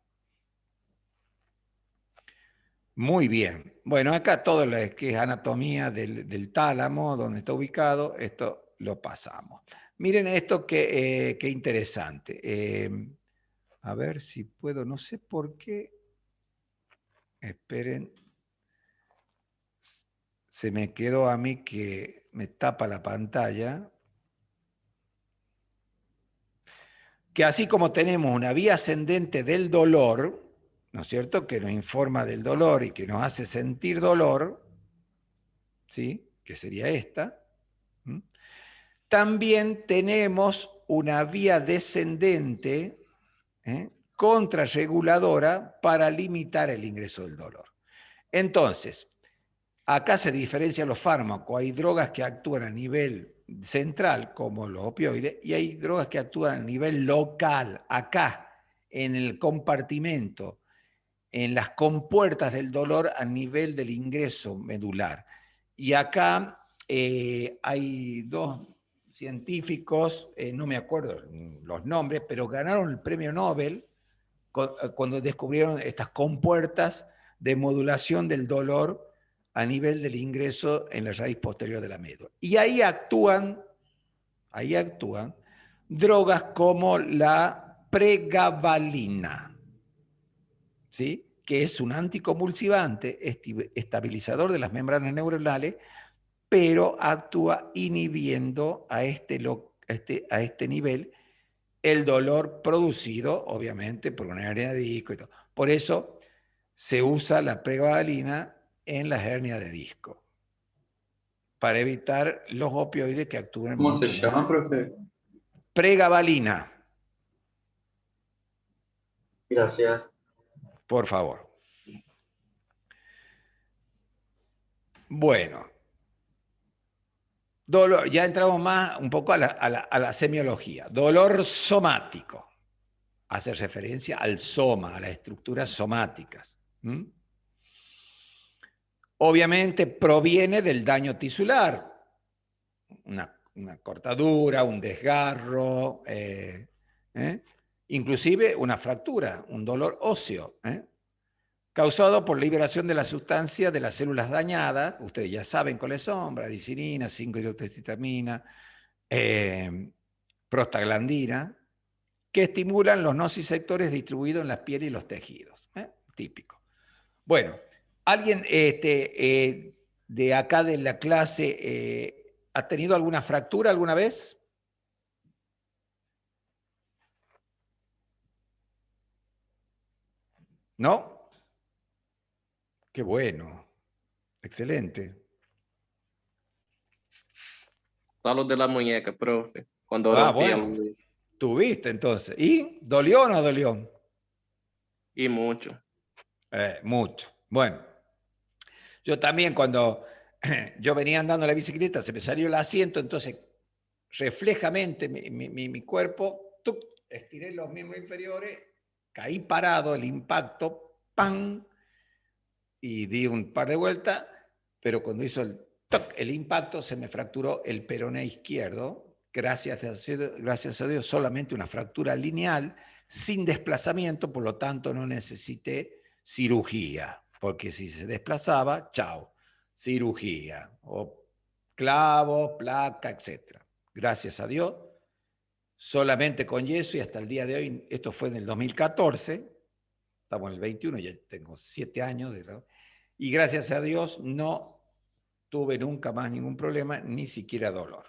Muy bien. Bueno, acá todo lo que es anatomía del tálamo, donde está ubicado, esto lo pasamos. Miren esto qué interesante. A ver si puedo, no sé por qué. Esperen. Se me quedó a mí que me tapa la pantalla. Que así como tenemos una vía ascendente del dolor, ¿no es cierto?, que nos informa del dolor y que nos hace sentir dolor, ¿sí?, que sería esta. También tenemos una vía descendente, contrarreguladora para limitar el ingreso del dolor. Entonces, acá se diferencian los fármacos. Hay drogas que actúan a nivel central, como los opioides, y hay drogas que actúan a nivel local, acá, en el compartimento, en las compuertas del dolor a nivel del ingreso medular. Y acá hay dos científicos, no me acuerdo los nombres, pero ganaron el premio Nobel cuando descubrieron estas compuertas de modulación del dolor a nivel del ingreso en la raíz posterior de la médula. Y ahí actúan drogas como la pregabalina, ¿sí?, que es un anticonvulsivante, estabilizador de las membranas neuronales, pero actúa inhibiendo a este nivel el dolor producido, obviamente, por una hernia de disco y todo. Por eso se usa la pregabalina en las hernias de disco. para evitar los opioides que actúan ¿Cómo se mucho llama, más. profe? Pregabalina, Gracias. por favor. Bueno, dolor, ya entramos más un poco a la semiología. Dolor somático. Hace referencia al soma, a las estructuras somáticas. Obviamente proviene del daño tisular, una cortadura, un desgarro, inclusive una fractura, un dolor óseo, causado por liberación de la sustancia de las células dañadas. Ustedes ya saben cuáles son: bradicinina, 5-hidroxiestamina, prostaglandina, que estimulan los nociceptores distribuidos en las pieles y los tejidos. Típico. Bueno, ¿alguien de acá de la clase ha tenido alguna fractura alguna vez? ¿No? Qué bueno. Excelente. Solo de la muñeca, profe, cuando Ah, rompí el bueno. hueso. Tuviste entonces. ¿Y dolió o no dolió? Y mucho. Mucho. Bueno, yo también cuando yo venía andando en la bicicleta se me salió el asiento, entonces reflejamente mi cuerpo, ¡tuc!, estiré los miembros inferiores, caí parado, el impacto, ¡pam!, y di un par de vueltas, pero cuando hizo el impacto se me fracturó el peroné izquierdo. Gracias a Dios, solamente una fractura lineal, sin desplazamiento, por lo tanto no necesité cirugía, porque si se desplazaba, chao, cirugía, o clavo, placa, etc. Gracias a Dios, solamente con yeso, y hasta el día de hoy, esto fue en el 2014, estamos en el 21, ya tengo 7 años, y gracias a Dios no tuve nunca más ningún problema, ni siquiera dolor.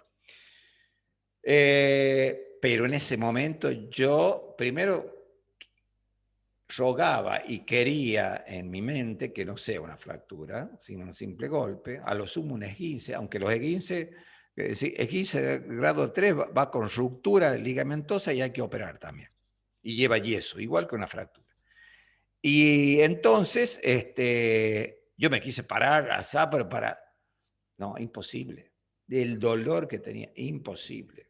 Pero en ese momento yo primero rogaba y quería en mi mente que no sea una fractura, sino un simple golpe, a lo sumo un esguince, aunque los esguince grado 3 va con ruptura ligamentosa y hay que operar también. Y lleva yeso, igual que una fractura. Y entonces yo me quise parar, pero no, imposible. Del dolor que tenía, imposible.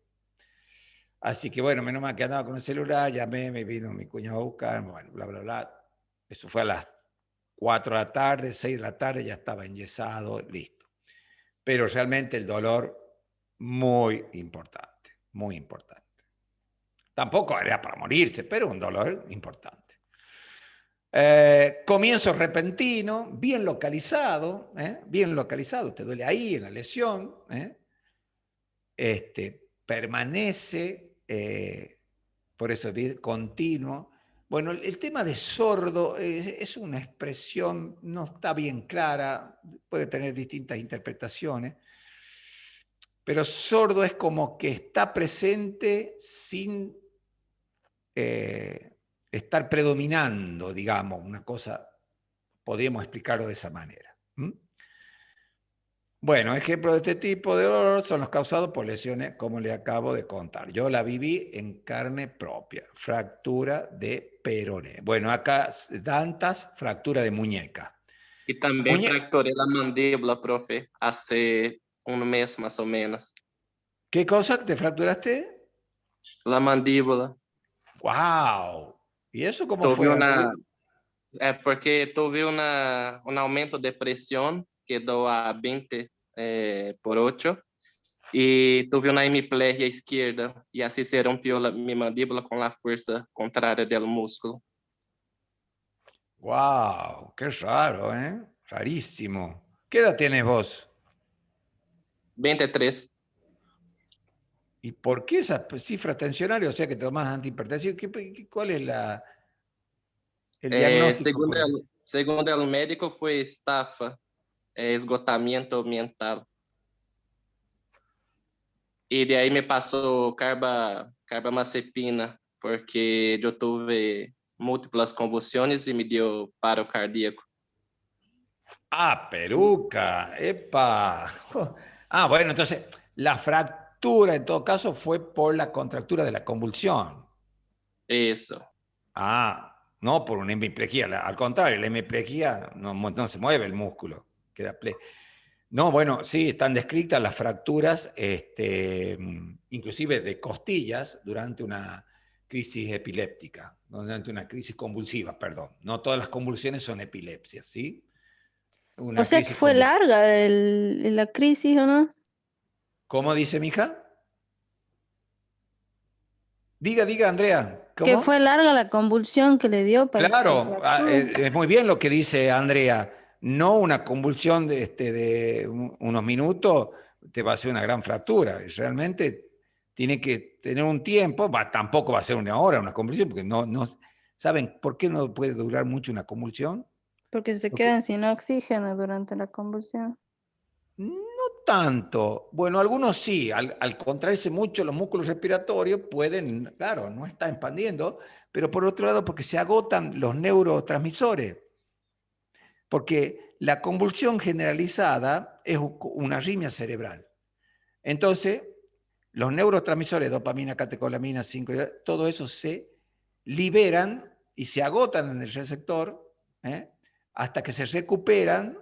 Así que bueno, menos mal que andaba con el celular, llamé, me vino mi cuñado a buscar, bueno, bla, bla, bla. Eso fue a las 4 de la tarde, 6 de la tarde, ya estaba enyesado, listo. Pero realmente el dolor muy importante, muy importante. Tampoco era para morirse, pero un dolor importante. Comienzo repentino, bien localizado, te duele ahí en la lesión, permanece, por eso continuo. Bueno, el tema de sordo es una expresión, no está bien clara, puede tener distintas interpretaciones, pero sordo es como que está presente sin estar predominando, digamos, una cosa, podríamos explicarlo de esa manera. Bueno, ejemplos de este tipo de dolor son los causados por lesiones, como le acabo de contar. Yo la viví en carne propia, fractura de peroné. Bueno, acá Dantas, fractura de muñeca. Y también fracturé la mandíbula, profe, hace un mes más o menos. ¿Qué cosa te fracturaste? La mandíbula. ¡Wow! ¿Y eso cómo fue? Porque tuve un aumento de presión, quedó a 20 por 8, y tuve una hemiplegia izquierda, y así se rompió mi mandíbula con la fuerza contraria del músculo. ¡Wow! ¡Qué raro, eh! Rarísimo. ¿Qué edad tienes vos? 23. ¿Y por qué esa cifra tensionaria? O sea, que tomás antihipertensivos. ¿Cuál es el diagnóstico? Segundo el médico, fue estafa, esgotamiento mental. Y de ahí me pasó carbamazepina, porque yo tuve múltiples convulsiones y me dio paro cardíaco. Ah, peruca, epa. Ah, bueno, entonces la fractura en todo caso fue por la contractura de la convulsión. Eso. Ah, no por una hemiplegia. Al contrario, la hemiplegia no se mueve el músculo. Queda No, bueno, sí, están descritas las fracturas, inclusive de costillas, durante una crisis epiléptica, durante una crisis convulsiva, perdón. No todas las convulsiones son epilepsias, ¿sí? O Una sea que crisis fue convulsiva. larga la crisis, ¿o no? ¿Cómo dice mi hija? Diga, Andrea, Que ¿cómo? fue larga la convulsión que le dio para que se Claro, fracture. es muy bien lo que dice Andrea. No una convulsión de unos minutos te va a hacer una gran fractura. Realmente tiene que tener un tiempo, tampoco va a ser una hora una convulsión, porque no, ¿saben por qué no puede durar mucho una convulsión? Porque se Porque quedan sin oxígeno durante la convulsión. no tanto. Bueno, algunos sí, al contraerse mucho los músculos respiratorios pueden, claro, no está expandiendo, pero por otro lado porque se agotan los neurotransmisores. Porque la convulsión generalizada es una arritmia cerebral. Entonces, los neurotransmisores, dopamina, catecolamina, 5, todo eso se liberan y se agotan en el receptor, hasta que se recuperan.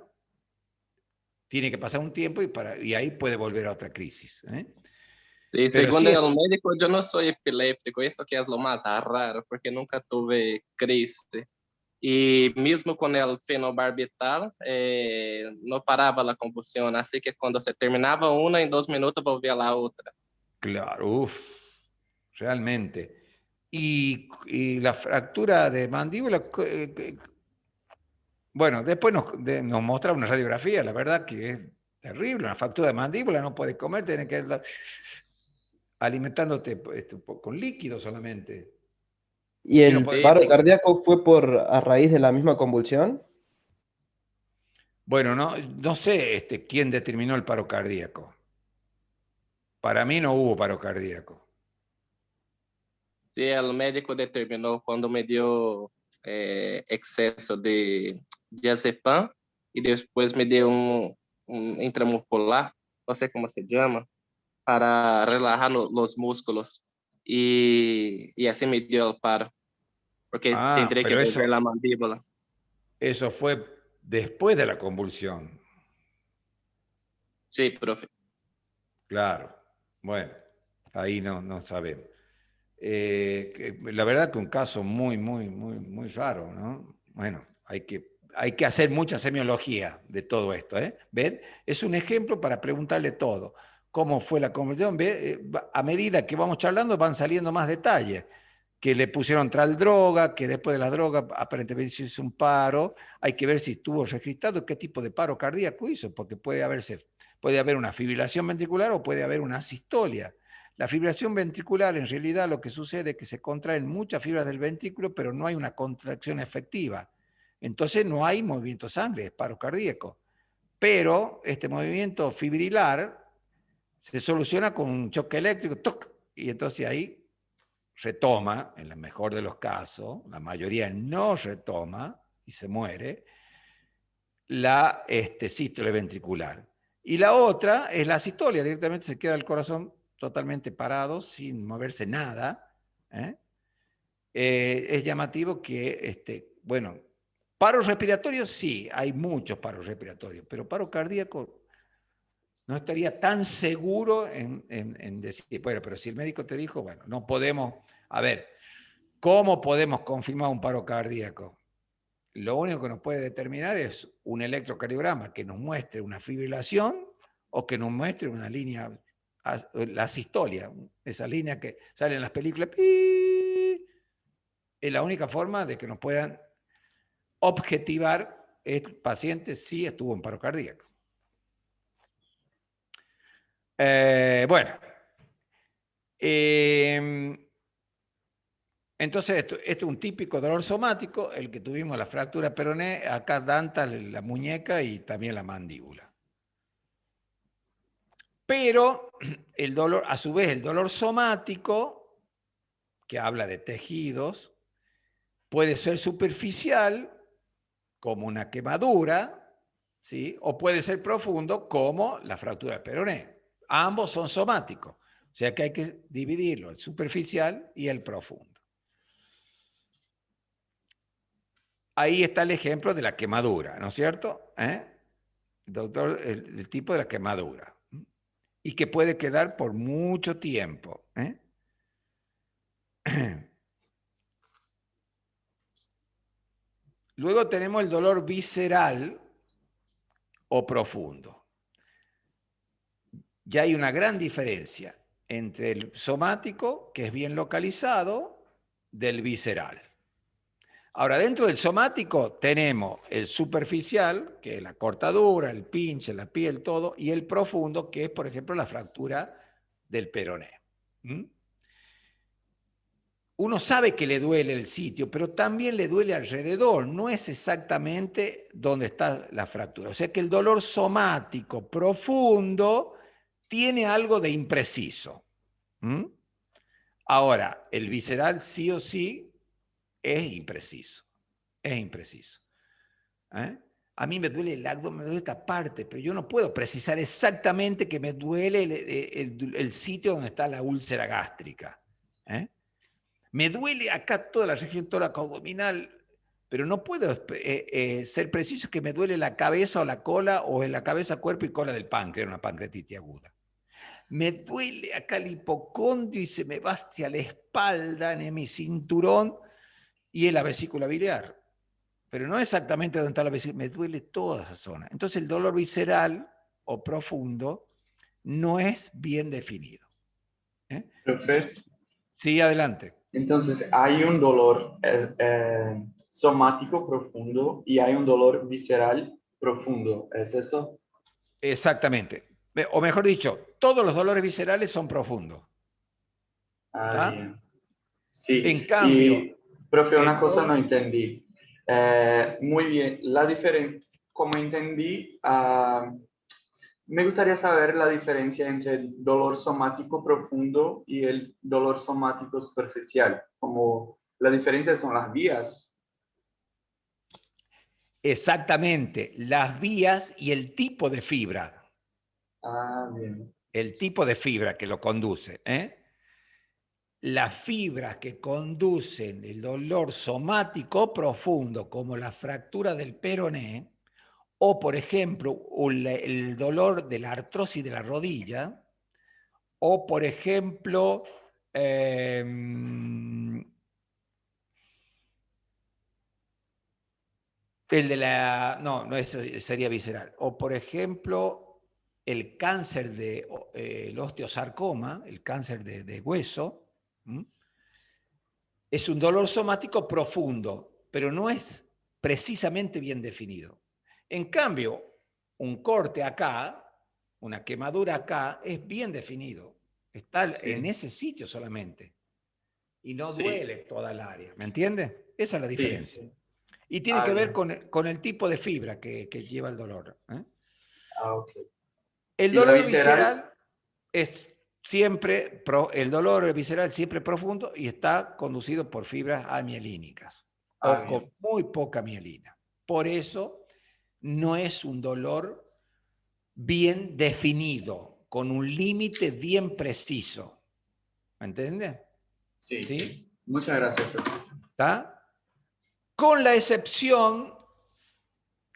Tiene que pasar un tiempo y ahí puede volver a otra crisis. Sí, Pero segundo sí, el médico, yo no soy epiléptico, eso que es lo más raro, porque nunca tuve crisis. Y mismo con el fenobarbital, no paraba la convulsión, así que cuando se terminaba una, en 2 minutos volvía la otra. claro, realmente. Y la fractura de mandíbula, bueno, después nos muestra una radiografía, la verdad que es terrible, una fractura de mandíbula, no puedes comer, tienes que estar alimentándote con líquido solamente. ¿Y Si no el puede- Sí, paro cardíaco fue a raíz de la misma convulsión? Bueno, no sé quién determinó el paro cardíaco. Para mí no hubo paro cardíaco. sí, el médico determinó cuando me dio exceso de diazepam y después me dio un intramuscular, no sé cómo se llama, para relajar los músculos. Y así me dio el paro, porque Ah, tendré que pero volver eso, la mandíbula. eso fue después de la convulsión. Sí, profe. Claro. Bueno, ahí no sabemos. La verdad que un caso muy raro, ¿no? Bueno, hay que hacer mucha semiología de todo esto, ¿eh? ¿Ven? Es un ejemplo para preguntarle todo. ¿Cómo fue la conversión? A medida que vamos charlando van saliendo más detalles. Que le pusieron tal droga, que después de la droga aparentemente se hizo un paro. Hay que ver si estuvo registrado qué tipo de paro cardíaco hizo, porque puede haber una fibrilación ventricular o puede haber una asistolia. La fibrilación ventricular, en realidad, lo que sucede es que se contraen muchas fibras del ventrículo, pero no hay una contracción efectiva. Entonces no hay movimiento de sangre, es paro cardíaco. Pero este movimiento fibrilar se soluciona con un choque eléctrico, ¡toc! Y entonces ahí retoma, en el mejor de los casos, la mayoría no retoma y se muere, la sístole ventricular. Y la otra es la sistolia, directamente se queda el corazón totalmente parado, sin moverse nada. Es llamativo que, bueno, paros respiratorios sí, hay muchos paros respiratorios, pero paro cardíaco no estaría tan seguro en decir, bueno, pero si el médico te dijo, bueno, no podemos, a ver, ¿cómo podemos confirmar un paro cardíaco? Lo único que nos puede determinar es un electrocardiograma que nos muestre una fibrilación o que nos muestre una línea, la sistolia, esa línea que sale en las películas. Es la única forma de que nos puedan objetivar este paciente si estuvo en paro cardíaco. Bueno. Entonces, esto es un típico dolor somático, el que tuvimos la fractura peroné, acá danta la muñeca y también la mandíbula. Pero el dolor, a su vez, el dolor somático, que habla de tejidos, puede ser superficial, como una quemadura, ¿sí? O puede ser profundo como la fractura del peroné. Ambos son somáticos. O sea que hay que dividirlo, el superficial y el profundo. Ahí está el ejemplo de la quemadura, ¿no es cierto? Doctor, el tipo de la quemadura. Y que puede quedar por mucho tiempo. Luego tenemos el dolor visceral o profundo. Ya hay una gran diferencia entre el somático, que es bien localizado, del visceral. Ahora, dentro del somático tenemos el superficial, que es la cortadura, el pinche, la piel, todo, y el profundo, que es, por ejemplo, la fractura del peroné. Uno sabe que le duele el sitio, pero también le duele alrededor, no es exactamente donde está la fractura. O sea que el dolor somático profundo tiene algo de impreciso. Ahora, el visceral sí o sí es impreciso. Es impreciso. A mí me duele el abdomen, me duele esta parte, pero yo no puedo precisar exactamente que me duele el sitio donde está la úlcera gástrica. Me duele acá toda la región tóraco-abdominal, pero no puedo ser preciso que me duele la cabeza o la cola, o en la cabeza, cuerpo y cola del páncreas, una pancreatitis aguda. Me duele acá el hipocondrio y se me va hacia la espalda, en mi cinturón, y en la vesícula biliar. Pero no exactamente donde está la vesícula, me duele toda esa zona. Entonces el dolor visceral o profundo no es bien definido. Profe, sí, adelante. entonces hay un dolor somático profundo y hay un dolor visceral profundo, ¿es eso? Exactamente. O mejor dicho, todos los dolores viscerales son profundos. Ah, bien. Sí. En cambio, y, profe, una cosa no entendí. Muy bien, la diferencia, como entendí, me gustaría saber la diferencia entre el dolor somático profundo y el dolor somático superficial. Como la diferencia son las vías. Exactamente, las vías y el tipo de fibra. Ah, bien. El tipo de fibra que lo conduce. Las fibras que conducen el dolor somático profundo, como la fractura del peroné, o por ejemplo el dolor de la artrosis de la rodilla, o por ejemplo el de la... No, eso sería visceral. O por ejemplo el cáncer de el osteosarcoma, el cáncer de hueso. Es un dolor somático profundo, pero no es precisamente bien definido. En cambio, un corte acá, una quemadura acá, es bien definido. Está en ese sitio solamente. Y no duele toda el área. ¿Me entiende? Esa es la diferencia. Sí. Y tiene que ver con el tipo de fibra que lleva el dolor. Ok. El dolor visceral es siempre, el dolor visceral siempre profundo y está conducido por fibras amielínicas o con muy poca mielina. Por eso no es un dolor bien definido, con un límite bien preciso. ¿Me entiende? Sí, sí. Muchas gracias. ¿Está? Con la excepción,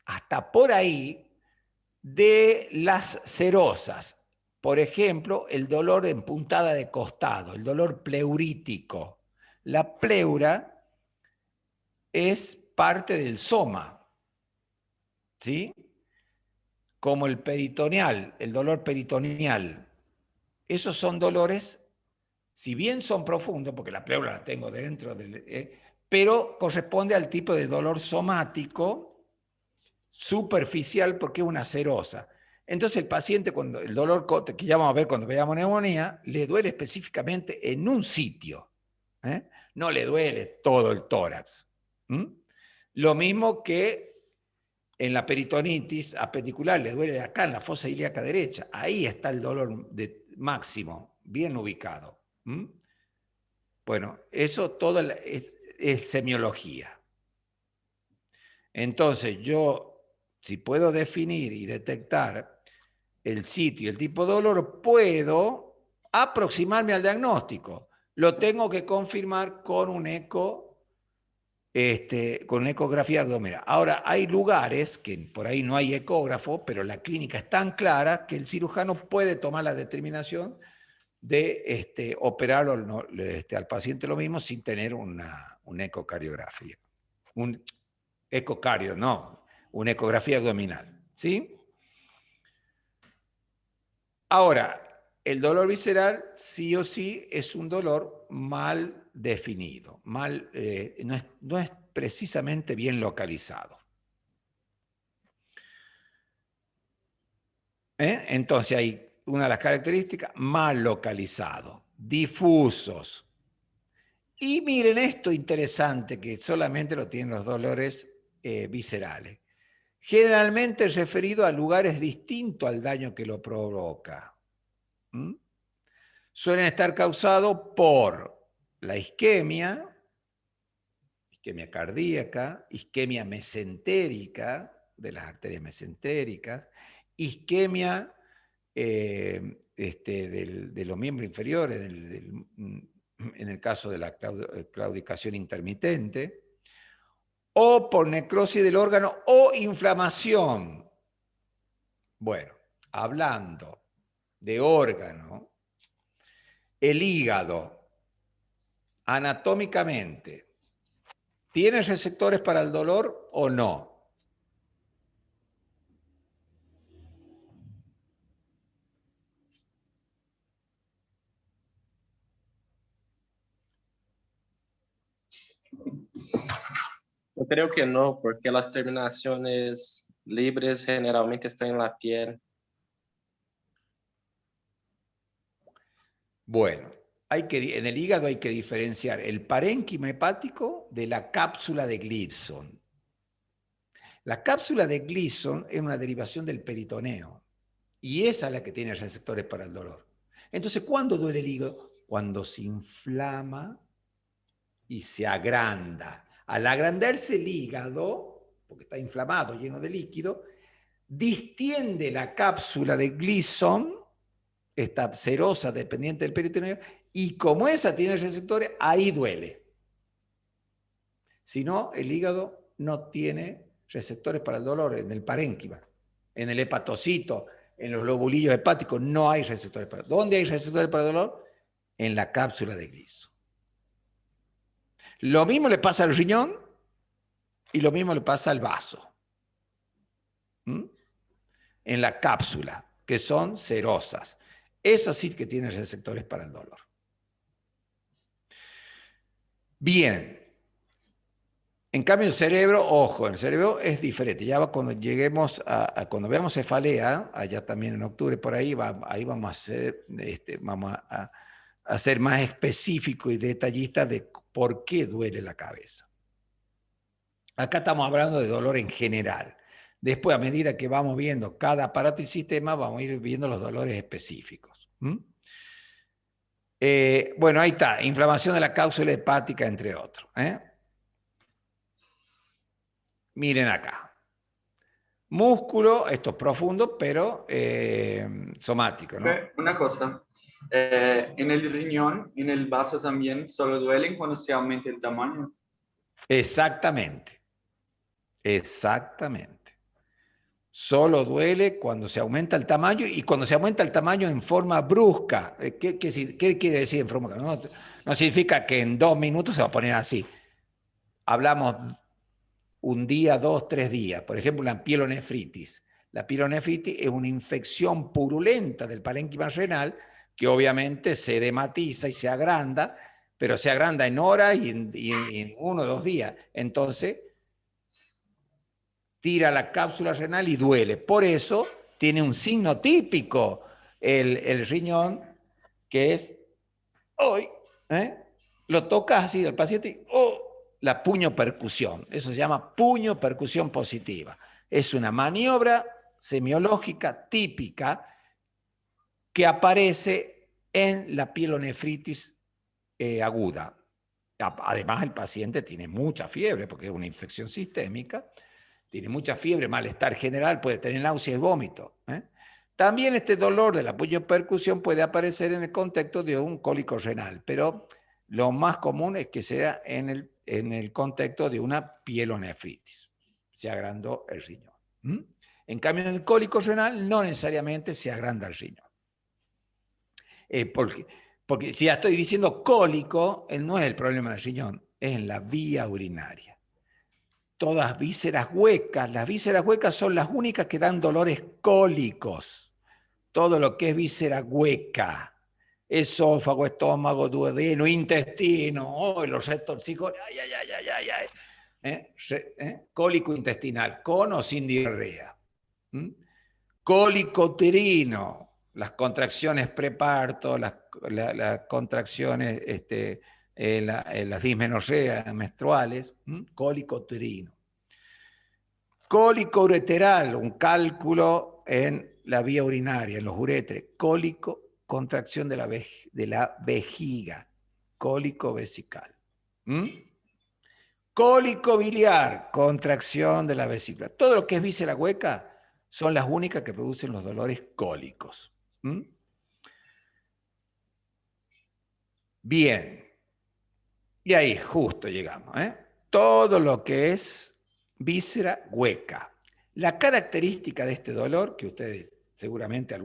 hasta por ahí, de las serosas. Por ejemplo, el dolor en puntada de costado, el dolor pleurítico. La pleura es parte del soma, ¿sí? Como el peritoneal, el dolor peritoneal. Esos son dolores, si bien son profundos, porque la pleura la tengo dentro del... pero corresponde al tipo de dolor somático superficial porque es una serosa. Entonces el paciente, cuando el dolor que ya vamos a ver cuando veamos neumonía, le duele específicamente en un sitio. No le duele todo el tórax. Lo mismo que en la peritonitis apeticular, le duele acá en la fosa ilíaca derecha. Ahí está el dolor máximo, bien ubicado. Bueno, eso todo es semiología. Entonces yo si puedo definir y detectar el sitio y el tipo de dolor, puedo aproximarme al diagnóstico. Lo tengo que confirmar con un con una ecografía abdominal. Ahora, hay lugares que por ahí no hay ecógrafo, pero la clínica es tan clara que el cirujano puede tomar la determinación de operarlo al paciente lo mismo sin tener una ecocardiografía. Un ecocardio, no, una ecografía abdominal. ¿Sí? Ahora, el dolor visceral sí o sí es un dolor mal definido, no es precisamente bien localizado. Entonces hay una de las características, mal localizado, difusos. Y miren esto interesante que solamente lo tienen los dolores viscerales. Generalmente es referido a lugares distintos al daño que lo provoca. Suelen estar causados por la isquemia cardíaca, isquemia mesentérica, de las arterias mesentéricas, isquemia de los miembros inferiores, en el caso de la claudicación intermitente, o por necrosis del órgano o inflamación. Bueno, hablando de órgano, el hígado, anatómicamente, ¿tiene receptores para el dolor o no? Yo creo que no, porque las terminaciones libres generalmente están en la piel. Bueno, en el hígado hay que diferenciar el parénquima hepático de la cápsula de Gleason. La cápsula de Gleason es una derivación del peritoneo y esa es la que tiene receptores para el dolor. Entonces, ¿cuándo duele el hígado? Cuando se inflama y se agranda. Al agrandarse el hígado, porque está inflamado, lleno de líquido, distiende la cápsula de Gleason, esta serosa dependiente del peritoneo, y como esa tiene receptores, ahí duele. Si no, el hígado no tiene receptores para el dolor en el parénquima, en el hepatocito, en los lobulillos hepáticos, no hay receptores para el dolor. ¿Dónde hay receptores para el dolor? En la cápsula de Gleason. Lo mismo le pasa al riñón y lo mismo le pasa al vaso. En la cápsula, que son serosas. Esas sí que tienen receptores para el dolor. Bien. En cambio, el cerebro, ojo, el cerebro es diferente. Ya cuando lleguemos cuando veamos cefalea, allá también en octubre por ahí, ahí vamos a ser más específico y detallista de por qué duele la cabeza. Acá estamos hablando de dolor en general. Después, a medida que vamos viendo cada aparato y sistema, vamos a ir viendo los dolores específicos. Bueno, ahí está, inflamación de la cápsula hepática, entre otros. Miren acá. Músculo, esto es profundo, pero somático, ¿no? Una cosa, en el riñón, en el vaso también, solo duelen cuando se aumenta el tamaño. Exactamente. Exactamente. Solo duele cuando se aumenta el tamaño y cuando se aumenta el tamaño en forma brusca. ¿Qué quiere decir en forma brusca? No significa que en 2 minutos se va a poner así. Hablamos un día, 2, 3 días. Por ejemplo, la pielonefritis. La pielonefritis es una infección purulenta del parénquima renal que obviamente se edematiza y se agranda, pero se agranda en horas y en 1 o 2 días. Entonces, tira la cápsula renal y duele. Por eso tiene un signo típico el riñón, que es, hoy, lo tocas así al paciente y, la puño percusión. Eso se llama puño percusión positiva. Es una maniobra semiológica típica que aparece en la pielonefritis aguda. Además, el paciente tiene mucha fiebre porque es una infección sistémica. tiene mucha fiebre, malestar general, puede tener náuseas y vómito. También este dolor de la punyopercusión puede aparecer en el contexto de un cólico renal, pero lo más común es que sea en el contexto de una pielonefritis. Se agrandó el riñón. En cambio, en el cólico renal no necesariamente se agranda el riñón. Porque si ya estoy diciendo cólico, no es el problema del riñón, es en la vía urinaria. Todas vísceras huecas, las vísceras huecas son las únicas que dan dolores cólicos. Todo lo que es víscera hueca, esófago, estómago, duodeno, intestino, los retorcijos, cólico intestinal, con o sin diarrea. Cólico uterino, las contracciones preparto, las contracciones, las dismenorreas menstruales, cólico uterino. Cólico ureteral, un cálculo en la vía urinaria, en los uretres. Cólico, contracción de la vejiga. Cólico vesical. Cólico biliar, contracción de la vesícula. Todo lo que es víscera hueca son las únicas que producen los dolores cólicos. Bien. Y ahí justo llegamos. Todo lo que es víscera hueca. La característica de este dolor, que ustedes seguramente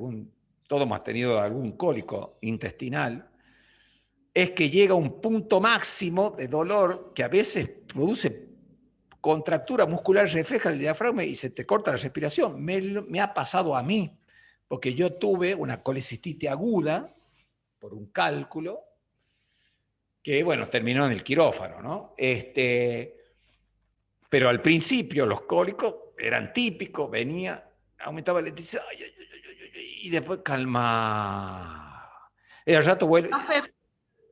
todos hemos tenido algún cólico intestinal, es que llega a un punto máximo de dolor que a veces produce contractura muscular, refleja el diafragma y se te corta la respiración. Me ha pasado a mí, porque yo tuve una colecistitis aguda por un cálculo que, bueno, terminó en el quirófano, ¿no? Pero al principio los cólicos eran típicos, aumentaba la intensidad, y después calmaba. Y al rato vuelve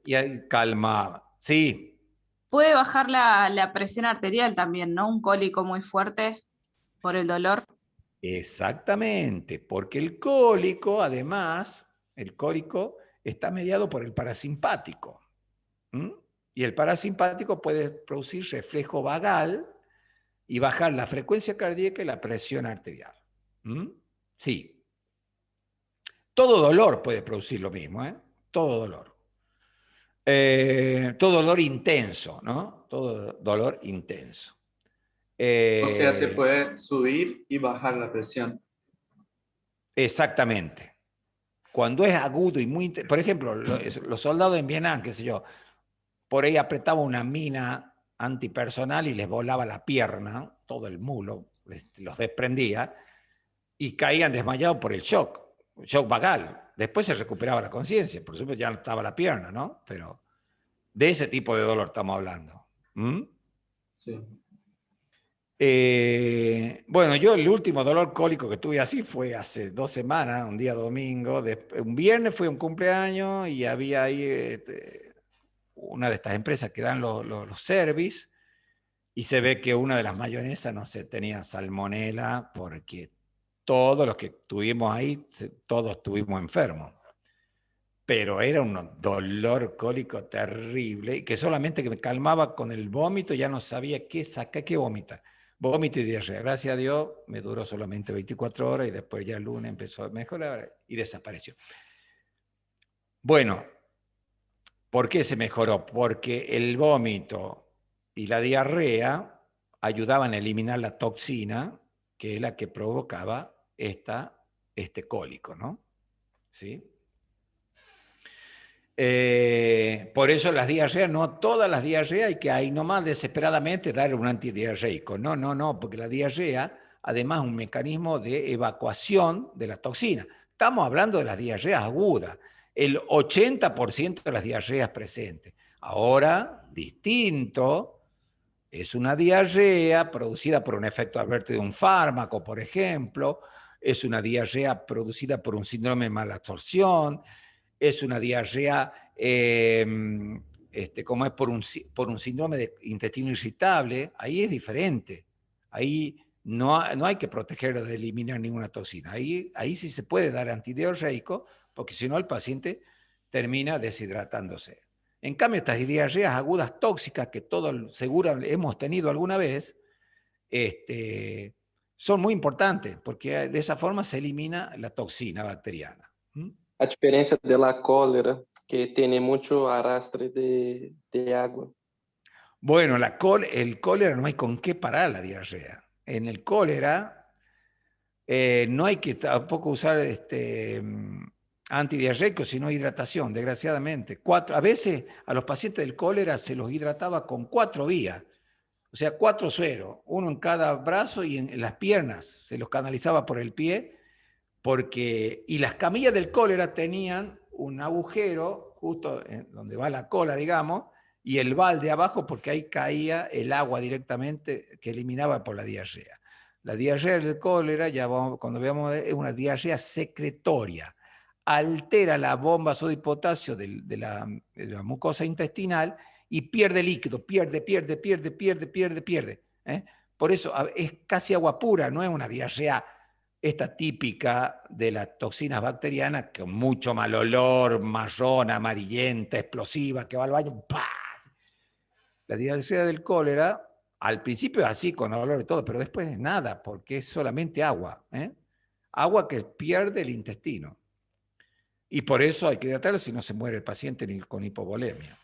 y ahí calmaba. Sí. Puede bajar la presión arterial también, ¿no? Un cólico muy fuerte por el dolor. Exactamente, porque el cólico, además, está mediado por el parasimpático. Y el parasimpático puede producir reflejo vagal y bajar la frecuencia cardíaca y la presión arterial. Sí. Todo dolor puede producir lo mismo, Todo dolor. Todo dolor intenso, ¿no? Todo dolor intenso. O sea, se puede subir y bajar la presión. Exactamente. Cuando es agudo y muy intenso, por ejemplo, los soldados en Vietnam, qué sé yo, por ahí apretaba una mina antipersonal y les volaba la pierna, todo el mulo, los desprendía, y caían desmayados por el shock vagal. Después se recuperaba la conciencia, por supuesto ya no estaba la pierna, ¿no? Pero de ese tipo de dolor estamos hablando. Sí. Bueno, yo el último dolor cólico que tuve así fue hace 2 semanas, un día domingo, un viernes fue un cumpleaños y había ahí una de estas empresas que dan los service, y se ve que una de las mayonesas, no sé, tenía salmonela, porque todos los que estuvimos ahí, todos estuvimos enfermos. Pero era un dolor cólico terrible, y que solamente que me calmaba con el vómito, ya no sabía qué sacar, qué vomitar. Vómito y diarrea. Gracias a Dios me duró solamente 24 horas y después ya el lunes empezó a mejorar y desapareció. Bueno, ¿por qué se mejoró? Porque el vómito y la diarrea ayudaban a eliminar la toxina, que es la que provocaba este cólico, ¿no? ¿Sí? Por eso las diarreas, no todas las diarreas hay que ahí nomás desesperadamente dar un antidiarreico. No, porque la diarrea además es un mecanismo de evacuación de la toxina. Estamos hablando de las diarreas agudas, el 80% de las diarreas presentes. Ahora, distinto, es una diarrea producida por un efecto adverso de un fármaco, por ejemplo, es una diarrea producida por un síndrome de malabsorción, es una diarrea como es por un síndrome de intestino irritable. Ahí es diferente. Ahí no hay que proteger de eliminar ninguna toxina. Ahí sí se puede dar antidiarreico, porque si no el paciente termina deshidratándose. En cambio, estas diarreas agudas tóxicas que todos seguro hemos tenido alguna vez, son muy importantes, porque de esa forma se elimina la toxina bacteriana. A diferencia de la cólera, que tiene mucho arrastre de agua. Bueno, el cólera no hay con qué parar la diarrea. En el cólera no hay que tampoco usar antidiarreicos, sino hidratación, desgraciadamente. A veces a los pacientes del cólera se los hidrataba con 4 vías, o sea, 4 sueros, uno en cada brazo y en las piernas, se los canalizaba por el pie, y las camillas del cólera tenían un agujero justo donde va la cola, digamos, y el balde abajo, porque ahí caía el agua directamente que eliminaba por la diarrea. La diarrea del cólera, ya cuando veamos, es una diarrea secretoria. Altera la bomba sodio y potasio de la mucosa intestinal y pierde líquido, pierde. Por eso es casi agua pura, no es una diarrea esta típica de las toxinas bacterianas, con mucho mal olor, marrón, amarillenta, explosiva, que va al baño, ¡pah! La diarrea del cólera, al principio es así, con olor y todo, pero después es nada, porque es solamente agua. Agua que pierde el intestino. Y por eso hay que hidratarlo, si no se muere el paciente con hipovolemia.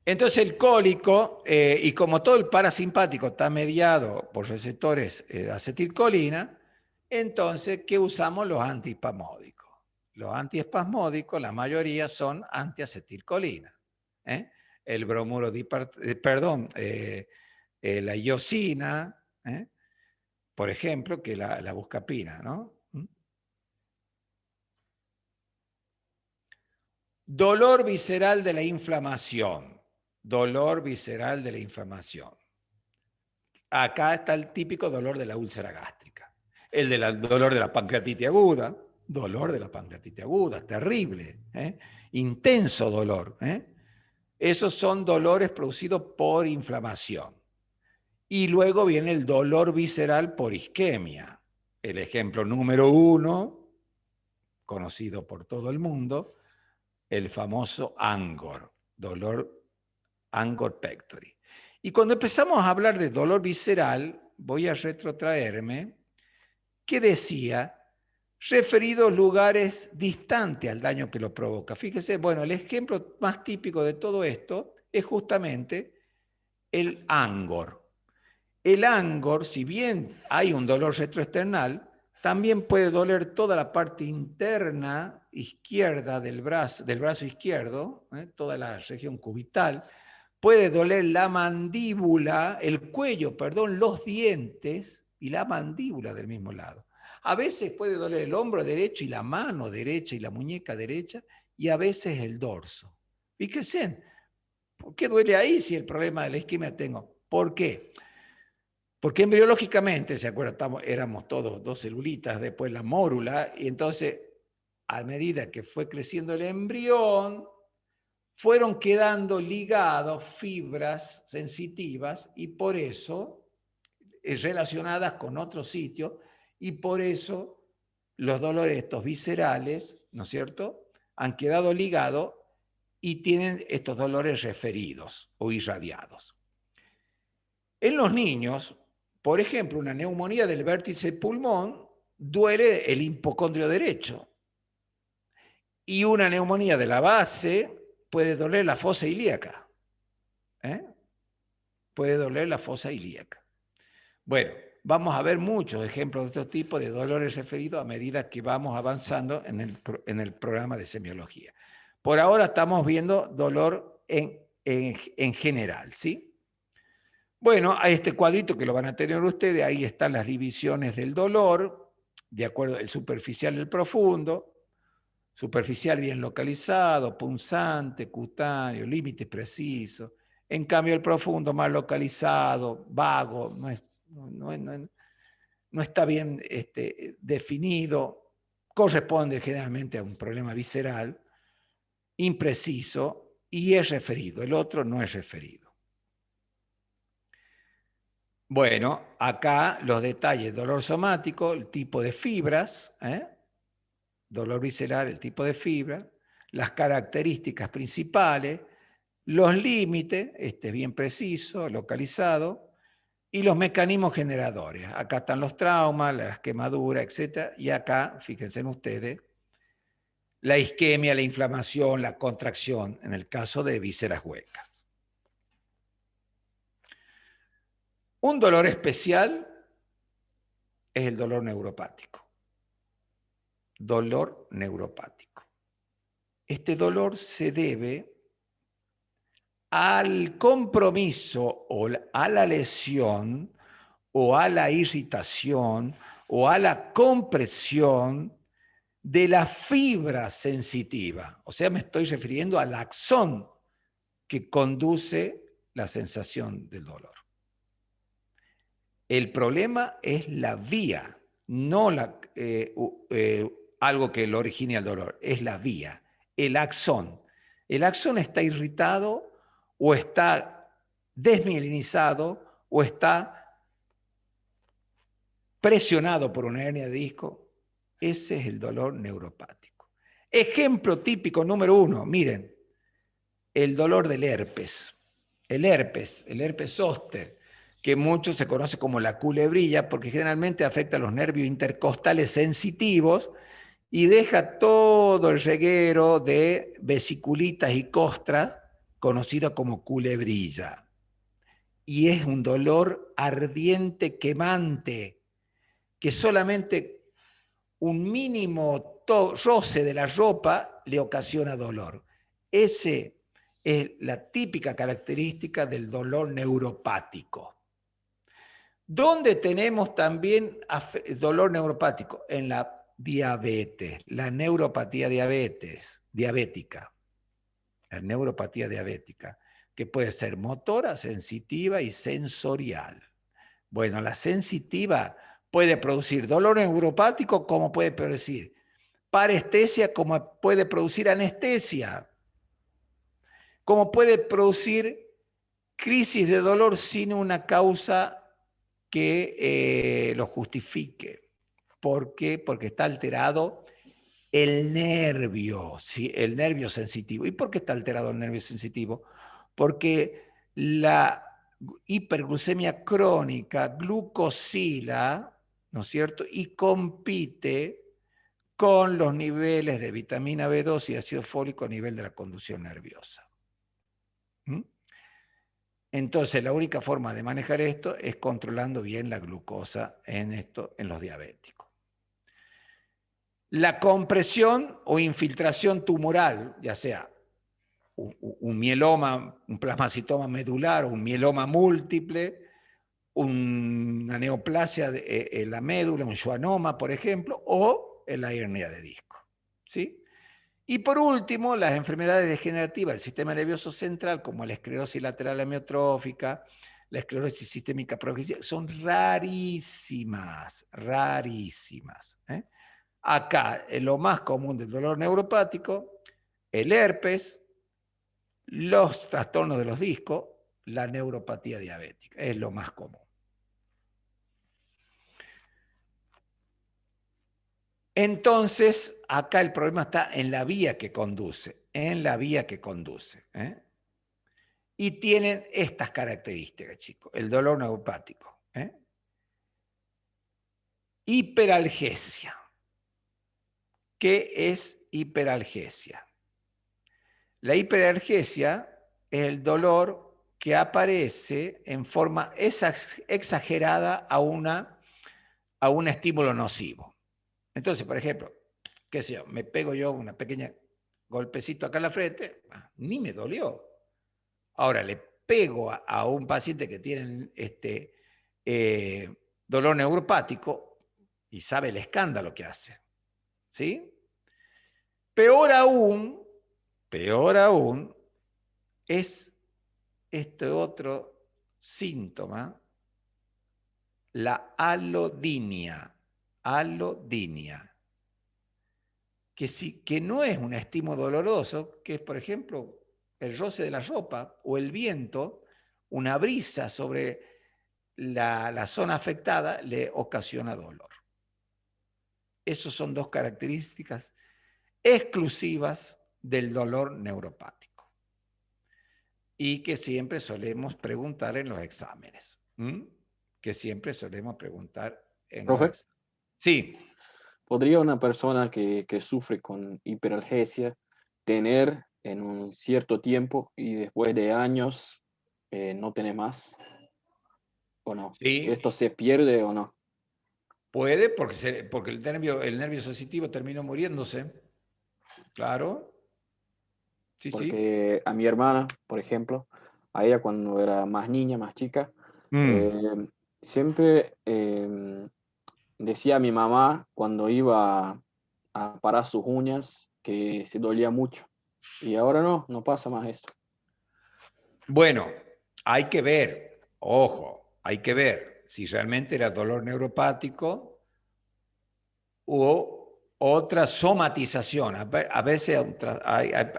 Entonces el cólico, y como todo el parasimpático está mediado por receptores de acetilcolina, entonces, ¿qué usamos? Los antiespasmódicos. Los antiespasmódicos, la mayoría son antiacetilcolina. El bromuro, la iosina, por ejemplo, que la buscapina, ¿no? Dolor visceral de la inflamación. Dolor visceral de la inflamación. Acá está el típico dolor de la úlcera gástrica. El del dolor de la pancreatitis aguda. Dolor de la pancreatitis aguda, terrible. Intenso dolor. Esos son dolores producidos por inflamación. Y luego viene el dolor visceral por isquemia. El ejemplo número 1, conocido por todo el mundo, el famoso Angor, dolor Angor pectori. Y cuando empezamos a hablar de dolor visceral, voy a retrotraerme, que decía, referidos lugares distantes al daño que lo provoca. Fíjese, bueno, el ejemplo más típico de todo esto es justamente el Angor. El Angor, si bien hay un dolor retroesternal, también puede doler toda la parte interna izquierda del brazo izquierdo, toda la región cubital. Puede doler la mandíbula, el cuello, perdón, los dientes y la mandíbula del mismo lado. A veces puede doler el hombro derecho y la mano derecha y la muñeca derecha, y a veces el dorso. Fíjense, ¿por qué duele ahí si el problema de la isquemia tengo? ¿Por qué? Porque embriológicamente, ¿se acuerdan? Éramos todos 2 celulitas, después la mórula, y entonces, a medida que fue creciendo el embrión, fueron quedando ligados fibras sensitivas y por eso, relacionadas con otros sitios, y por eso los dolores estos viscerales, ¿no es cierto?, han quedado ligados y tienen estos dolores referidos o irradiados. En los niños, por ejemplo, una neumonía del vértice pulmón duele el hipocondrio derecho. Y una neumonía de la base puede doler la fosa ilíaca. Puede doler la fosa ilíaca. Bueno, vamos a ver muchos ejemplos de este tipo de dolores referidos a medida que vamos avanzando en el programa de semiología. Por ahora estamos viendo dolor en general, ¿sí? Bueno, a este cuadrito que lo van a tener ustedes, ahí están las divisiones del dolor, de acuerdo al superficial y el profundo. Superficial bien localizado, punzante, cutáneo, límite preciso. En cambio el profundo más localizado, vago, no está bien definido, corresponde generalmente a un problema visceral, impreciso y es referido. El otro no es referido. Bueno, acá los detalles, dolor somático, el tipo de fibras, dolor visceral, el tipo de fibra, las características principales, los límites, bien preciso, localizado, Y los mecanismos generadores. Acá están los traumas, las quemaduras, etc. Y acá, fíjense en ustedes, la isquemia, la inflamación, la contracción, en el caso de vísceras huecas. Un dolor especial es el dolor neuropático. Dolor neuropático. Este dolor se debe al compromiso o a la lesión o a la irritación o a la compresión de la fibra sensitiva. O sea, me estoy refiriendo al axón que conduce la sensación del dolor. El problema es la vía, no algo que lo origine el dolor, es la vía, el axón. El axón está irritado o está desmielinizado o está presionado por una hernia de disco. Ese es el dolor neuropático. Ejemplo típico número 1, miren, el dolor del herpes. El herpes zóster, que mucho se conoce como la culebrilla, porque generalmente afecta a los nervios intercostales sensitivos y deja todo el reguero de vesiculitas y costras, conocido como culebrilla. Y es un dolor ardiente, quemante, que solamente un mínimo roce de la ropa le ocasiona dolor. Ese es la típica característica del dolor neuropático. ¿Dónde tenemos también dolor neuropático? En la diabetes, la neuropatía diabética. La neuropatía diabética, que puede ser motora, sensitiva y sensorial. Bueno, la sensitiva puede producir dolor neuropático, como puede producir parestesia, como puede producir anestesia, como puede producir crisis de dolor sin una causa que lo justifique. ¿Por qué? Porque está alterado el nervio, ¿sí? El nervio sensitivo. ¿Y por qué está alterado el nervio sensitivo? Porque la hiperglucemia crónica glucosila, ¿no es cierto? Y compite con los niveles de vitamina B2 y ácido fólico a nivel de la conducción nerviosa. ¿Mm? Entonces, la única forma de manejar esto es controlando bien la glucosa en los diabéticos. La compresión o infiltración tumoral, ya sea un mieloma, un plasmacitoma medular o un mieloma múltiple, una neoplasia de la médula, un schwannoma, por ejemplo, o la hernia de disco. ¿Sí? Y por último, las enfermedades degenerativas del sistema nervioso central, como la esclerosis lateral amiotrófica, la esclerosis sistémica progresiva, son rarísimas, rarísimas. Acá, lo más común del dolor neuropático, el herpes, los trastornos de los discos, la neuropatía diabética, es lo más común. Entonces, acá el problema está en la vía que conduce, Y tienen estas características, chicos, el dolor neuropático. Hiperalgesia. ¿Qué es hiperalgesia? La hiperalgesia es el dolor que aparece en forma exagerada a un estímulo nocivo. Entonces, por ejemplo, qué sé yo, me pego yo una pequeña golpecito acá en la frente, ni me dolió. Ahora le pego a un paciente que tiene dolor neuropático y sabe el escándalo que hace. ¿Sí? Peor aún es este otro síntoma, la alodinia. Alodinia. Que no es un estímulo doloroso, que es, por ejemplo, el roce de la ropa o el viento, una brisa sobre la zona afectada le ocasiona dolor. Esas son dos características exclusivas del dolor neuropático y que siempre solemos preguntar en los exámenes. que siempre solemos preguntar en los Profe, exámenes. Sí. ¿podría una persona que sufre con hiperalgesia tener en un cierto tiempo y después de años no tener más? ¿O no? Sí. ¿Esto se pierde o no? Puede, porque el nervio sensitivo terminó muriéndose. Claro. Sí, sí. Porque a mi hermana, por ejemplo, a ella cuando era más niña, más chica, siempre decía a mi mamá cuando iba a parar sus uñas que se dolía mucho. Y ahora no pasa más esto. Bueno, hay que ver, ojo, hay que ver si realmente era dolor neuropático o otra somatización. A veces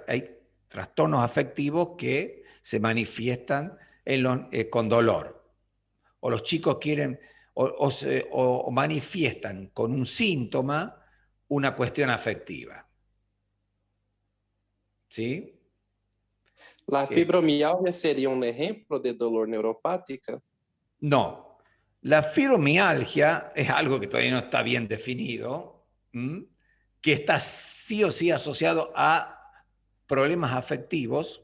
hay trastornos afectivos que se manifiestan con dolor. O los chicos quieren o manifiestan con un síntoma una cuestión afectiva. ¿Sí? La fibromialgia sería un ejemplo de dolor neuropática. No. La fibromialgia es algo que todavía no está bien definido, que está sí o sí asociado a problemas afectivos.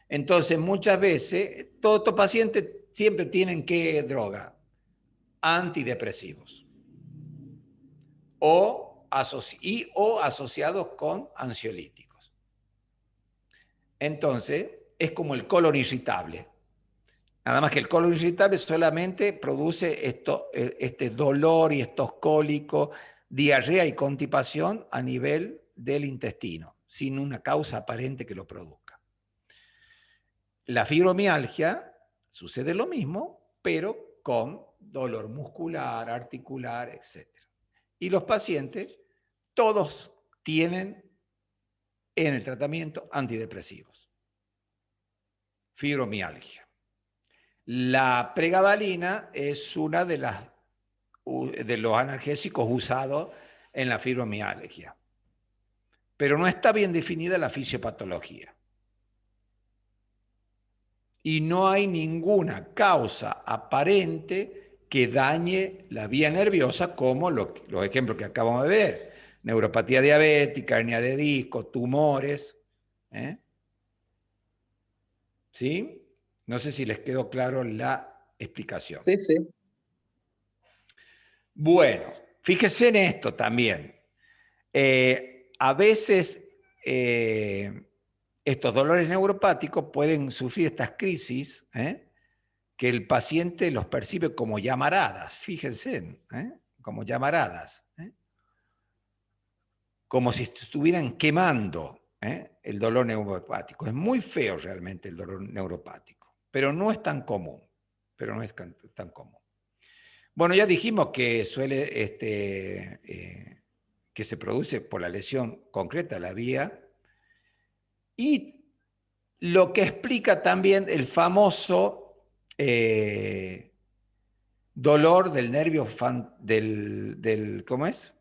Entonces, muchas veces, todos estos pacientes siempre tienen ¿qué droga? Antidepresivos. O asociados con ansiolíticos. Entonces, es como el colon irritable. Nada más que el colon irritable solamente produce este dolor y estos cólicos, diarrea y constipación a nivel del intestino, sin una causa aparente que lo produzca. La fibromialgia sucede lo mismo, pero con dolor muscular, articular, etc. Y los pacientes, todos tienen en el tratamiento antidepresivos. Fibromialgia. La pregabalina es una de los analgésicos usados en la fibromialgia, pero no está bien definida la fisiopatología. Y no hay ninguna causa aparente que dañe la vía nerviosa, como los ejemplos que acabamos de ver: neuropatía diabética, hernia de disco, tumores. ¿Sí? No sé si les quedó claro la explicación. Sí, sí. Bueno, fíjese en esto también. A veces estos dolores neuropáticos pueden sufrir estas crisis, que el paciente los percibe como llamaradas, fíjense, como llamaradas, como si estuvieran quemando el dolor neuropático. Es muy feo realmente el dolor neuropático, pero no es tan común. Bueno, ya dijimos que que se produce por la lesión concreta de la vía, y lo que explica también el famoso dolor del nervio ¿cómo es?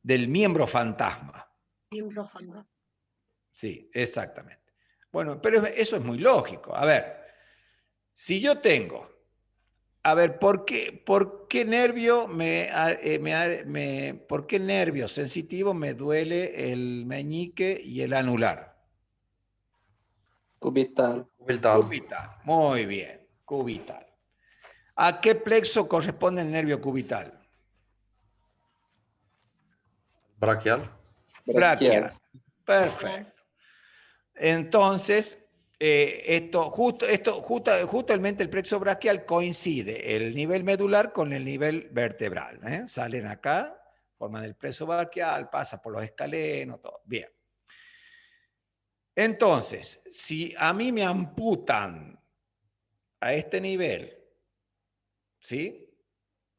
Del miembro fantasma. Miembro fantasma. Sí, exactamente. Bueno, pero eso es muy lógico. A ver, si yo tengo, ¿por qué nervio por qué nervio sensitivo me duele el meñique y el anular? Cubital. Cubital. Muy bien, cubital. ¿A qué plexo corresponde el nervio cubital? Braquial. Braquial. Perfecto. Entonces, justamente el plexo braquial coincide el nivel medular con el nivel vertebral. Salen acá, forman el plexo braquial, pasa por los escalenos, todo. Bien. Entonces, si a mí me amputan a este nivel, ¿sí?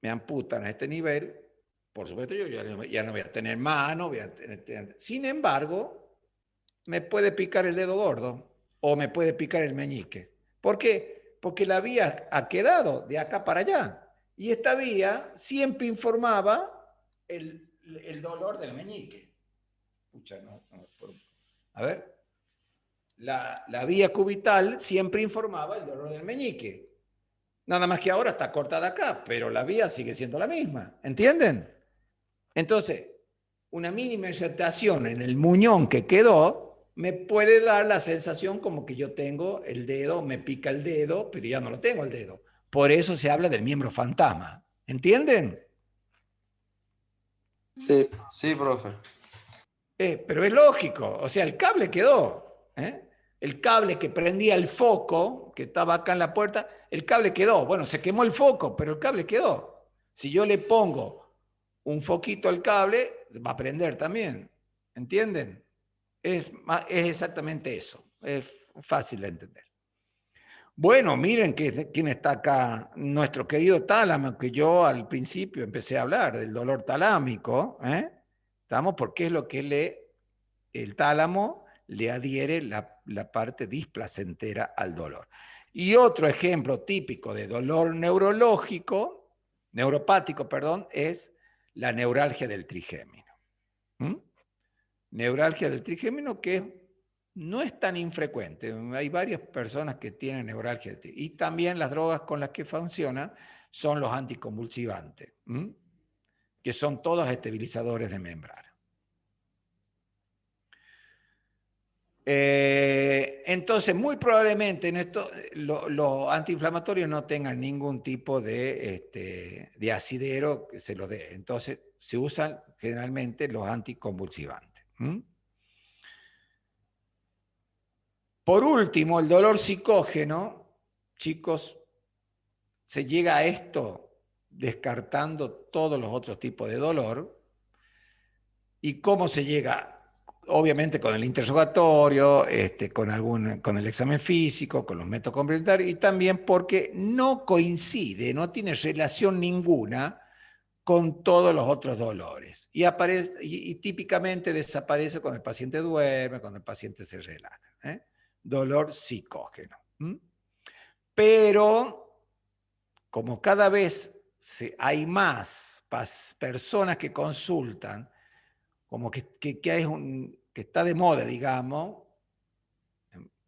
Me amputan a este nivel, por supuesto yo ya no voy a tener mano, sin embargo, me puede picar el dedo gordo o me puede picar el meñique. ¿Por qué? Porque la vía ha quedado de acá para allá. Y esta vía siempre informaba el dolor del meñique. Pucha, a ver. La vía cubital siempre informaba el dolor del meñique. Nada más que ahora está cortada acá, pero la vía sigue siendo la misma. ¿Entienden? Entonces, una mínima irritación en el muñón que quedó me puede dar la sensación como que yo tengo el dedo, me pica el dedo, pero ya no lo tengo el dedo. Por eso se habla del miembro fantasma. ¿Entienden? Sí. Sí, profe. Pero es lógico. O sea, el cable quedó. El cable que prendía el foco, que estaba acá en la puerta, el cable quedó. Bueno, se quemó el foco, pero el cable quedó. Si yo le pongo un foquito al cable, va a prender también. ¿Entienden? Es exactamente eso. Es fácil de entender. Bueno, miren quién está acá. Nuestro querido tálamo, que yo al principio empecé a hablar del dolor talámico. ¿Estamos? Porque es lo que el tálamo le adhiere la parte displacentera al dolor. Y otro ejemplo típico de dolor neuropático, es la neuralgia del trigémino. Neuralgia del trigémino que no es tan infrecuente. Hay varias personas que tienen neuralgia del trigémino. Y también las drogas con las que funciona son los anticonvulsivantes, que son todos estabilizadores de membrana. Entonces, muy probablemente en esto los antiinflamatorios no tengan ningún tipo de asidero que se lo dé. Entonces, se usan generalmente los anticonvulsivantes. Por último, el dolor psicógeno, chicos, se llega a esto descartando todos los otros tipos de dolor. ¿Y cómo se llega? Obviamente con el interrogatorio, con el examen físico, con los métodos complementarios, y también porque no coincide, no tiene relación ninguna con todos los otros dolores. Y típicamente desaparece cuando el paciente duerme, cuando el paciente se relaja. Dolor psicógeno. Pero, como cada vez hay más personas que consultan, como que está de moda, digamos,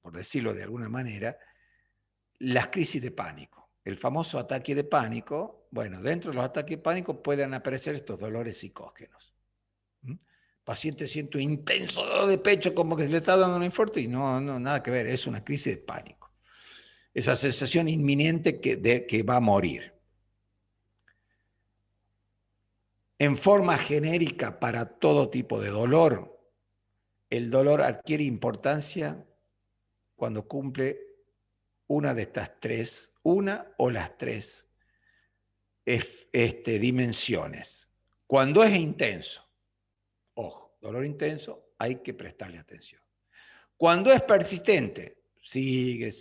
por decirlo de alguna manera, las crisis de pánico. El famoso ataque de pánico, bueno, dentro de los ataques de pánico pueden aparecer estos dolores psicógenos. El paciente siente un intenso dolor de pecho como que se le está dando un infarto y no, nada que ver, es una crisis de pánico. Esa sensación inminente de que va a morir. En forma genérica para todo tipo de dolor, el dolor adquiere importancia cuando cumple una de estas tres, una o las tres dimensiones. Cuando es intenso, ojo, dolor intenso, hay que prestarle atención. Cuando es persistente, sigue,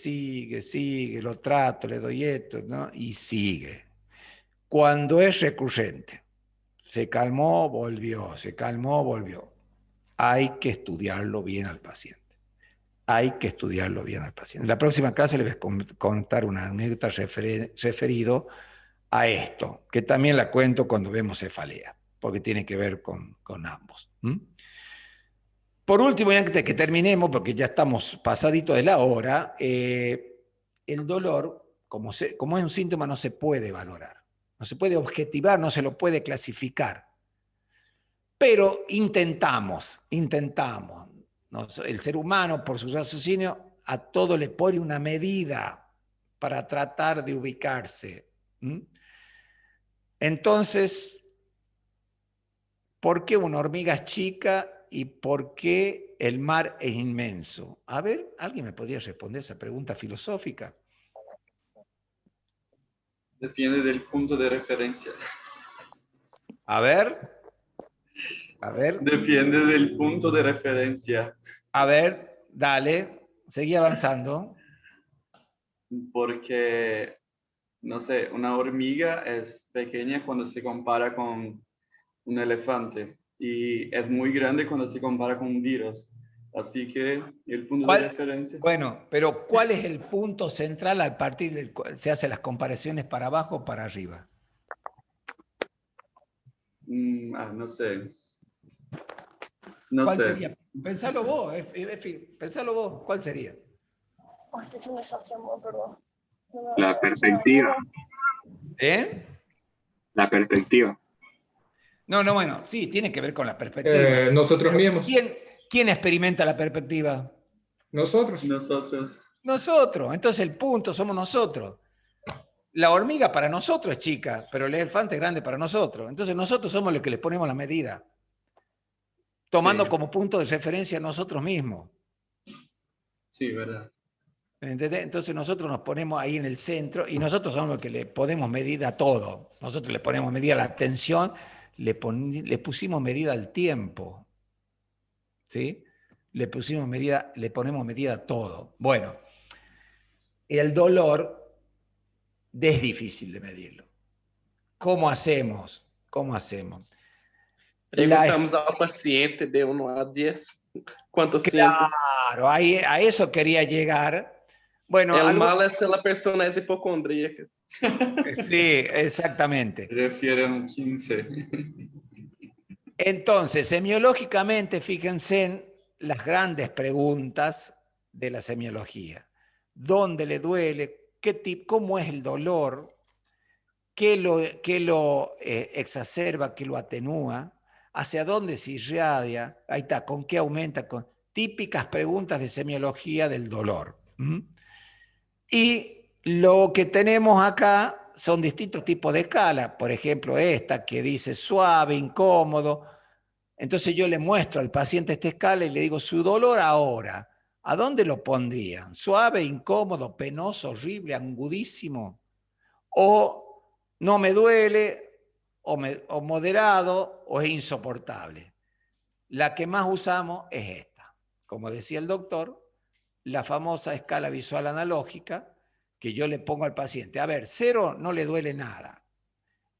lo trato, le doy esto, ¿no? Y sigue. Cuando es recurrente, se calmó, volvió, se calmó, volvió. Hay que estudiarlo bien al paciente. Hay que estudiarlo bien al paciente. En la próxima clase les voy a contar una anécdota referido a esto, que también la cuento cuando vemos cefalea, porque tiene que ver con ambos. Por último, y antes de que terminemos, porque ya estamos pasadito de la hora, el dolor, como es un síntoma, no se puede valorar. No se puede objetivar, no se lo puede clasificar. Pero intentamos. ¿No? El ser humano, por su raciocinio, a todo le pone una medida para tratar de ubicarse. Entonces, ¿por qué una hormiga es chica y por qué el mar es inmenso? A ver, ¿alguien me podría responder esa pregunta filosófica? Depende del punto de referencia. A ver. Depende del punto de referencia. A ver, dale, seguí avanzando. Porque, no sé, una hormiga es pequeña cuando se compara con un elefante y es muy grande cuando se compara con un virus. Así que el punto de referencia... Bueno, pero ¿cuál es el punto central al partir del cual se hacen las comparaciones para abajo o para arriba? no sé. ¿Cuál sería? Pensalo vos, Efi, pensalo vos. ¿Cuál sería? Estoy hecho un desastre, amor, perdón. La perspectiva. ¿Eh? La perspectiva. No, bueno, sí, tiene que ver con la perspectiva. Nosotros Pero mismos. ¿quién experimenta la perspectiva? Nosotros. Nosotros. Entonces el punto somos nosotros. La hormiga para nosotros es chica, pero el elefante es grande para nosotros. Entonces nosotros somos los que les ponemos la medida, tomando como punto de referencia a nosotros mismos. Sí, verdad. ¿Entendés? Entonces nosotros nos ponemos ahí en el centro y nosotros somos los que le ponemos medida a todo. Nosotros le ponemos medida a la atención, le pusimos medida al tiempo. ¿Sí? Le ponemos medida a todo. Bueno, el dolor es difícil de medirlo. ¿Cómo hacemos? Preguntamos al paciente de 1 a 10 cuánto siente. Claro, a eso quería llegar. Bueno, el mal es si la persona es hipocondríaca. Sí, exactamente. Refieren 15. Entonces, semiológicamente, fíjense en las grandes preguntas de la semiología. ¿Dónde le duele? ¿Cómo es el dolor? ¿Qué lo exacerba? ¿Qué lo atenúa? ¿Hacia dónde se irradia? Ahí está, ¿con qué aumenta? Típicas preguntas de semiología del dolor. Y lo que tenemos acá son distintos tipos de escala. Por ejemplo, esta que dice suave, incómodo. Entonces yo le muestro al paciente esta escala y le digo, su dolor ahora, ¿a dónde lo pondrían? ¿Suave, incómodo, penoso, horrible, agudísimo? ¿O no me duele, o moderado, o es insoportable? La que más usamos es esta. Como decía el doctor, la famosa escala visual analógica, que yo le pongo al paciente. A ver, 0 no le duele nada.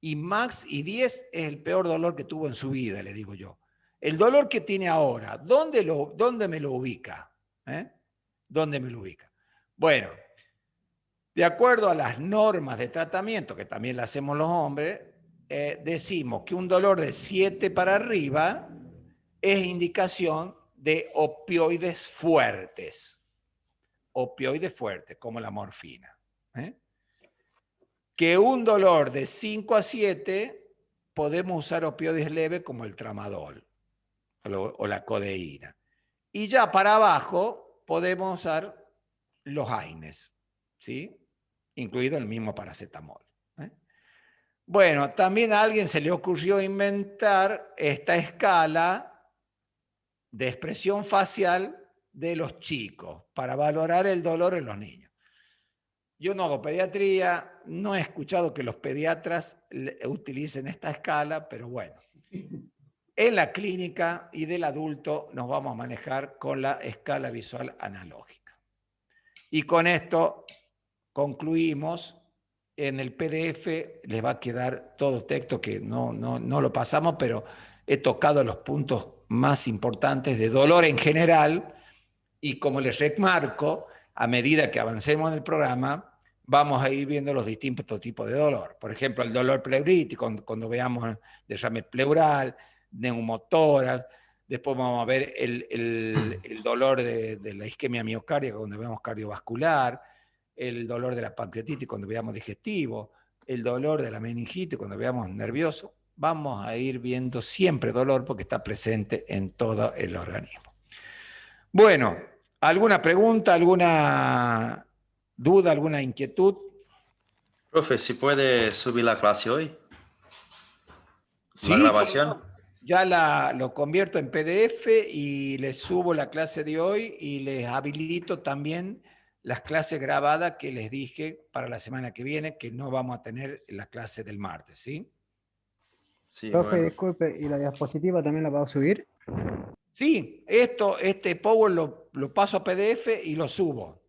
Y max y 10 es el peor dolor que tuvo en su vida, le digo yo. El dolor que tiene ahora, ¿dónde me lo ubica? ¿Dónde me lo ubica? Bueno, de acuerdo a las normas de tratamiento, que también las hacemos los hombres, decimos que un dolor de 7 para arriba es indicación de opioides fuertes. Opioides fuertes, como la morfina. Que un dolor de 5 a 7 podemos usar opioides leves como el tramadol o la codeína. Y ya para abajo podemos usar los AINES, ¿sí? Incluido el mismo paracetamol. Bueno, también a alguien se le ocurrió inventar esta escala de expresión facial de los chicos para valorar el dolor en los niños. Yo no hago pediatría, no he escuchado que los pediatras utilicen esta escala, pero bueno. En la clínica y del adulto nos vamos a manejar con la escala visual analógica. Y con esto concluimos. En el PDF les va a quedar todo texto que no lo pasamos, pero he tocado los puntos más importantes de dolor en general. Y como les remarco, a medida que avancemos en el programa, vamos a ir viendo los distintos tipos de dolor. Por ejemplo, el dolor pleurítico, cuando veamos derrame pleural, neumotórax. Después vamos a ver el dolor de la isquemia miocárdica cuando veamos cardiovascular, el dolor de la pancreatitis cuando veamos digestivo, el dolor de la meningitis cuando veamos nervioso. Vamos a ir viendo siempre dolor porque está presente en todo el organismo. Bueno, ¿alguna pregunta, alguna duda, alguna inquietud? Profe, ¿si puede subir la clase hoy? Sí, ¿La grabación? Ya lo convierto en PDF y les subo la clase de hoy y les habilito también las clases grabadas que les dije para la semana que viene, que no vamos a tener la clase del martes, ¿sí? Sí, Profe, bueno. disculpe, ¿y la diapositiva también la va a subir? Sí, este Power lo paso a PDF y lo subo.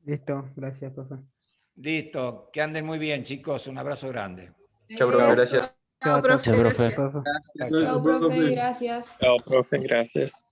Listo, gracias, profe. Listo, que anden muy bien, chicos. Un abrazo grande. Chao, profe, gracias. Chao, profe. Chao, profe. Chao, profe. Gracias. Chao, profe, gracias.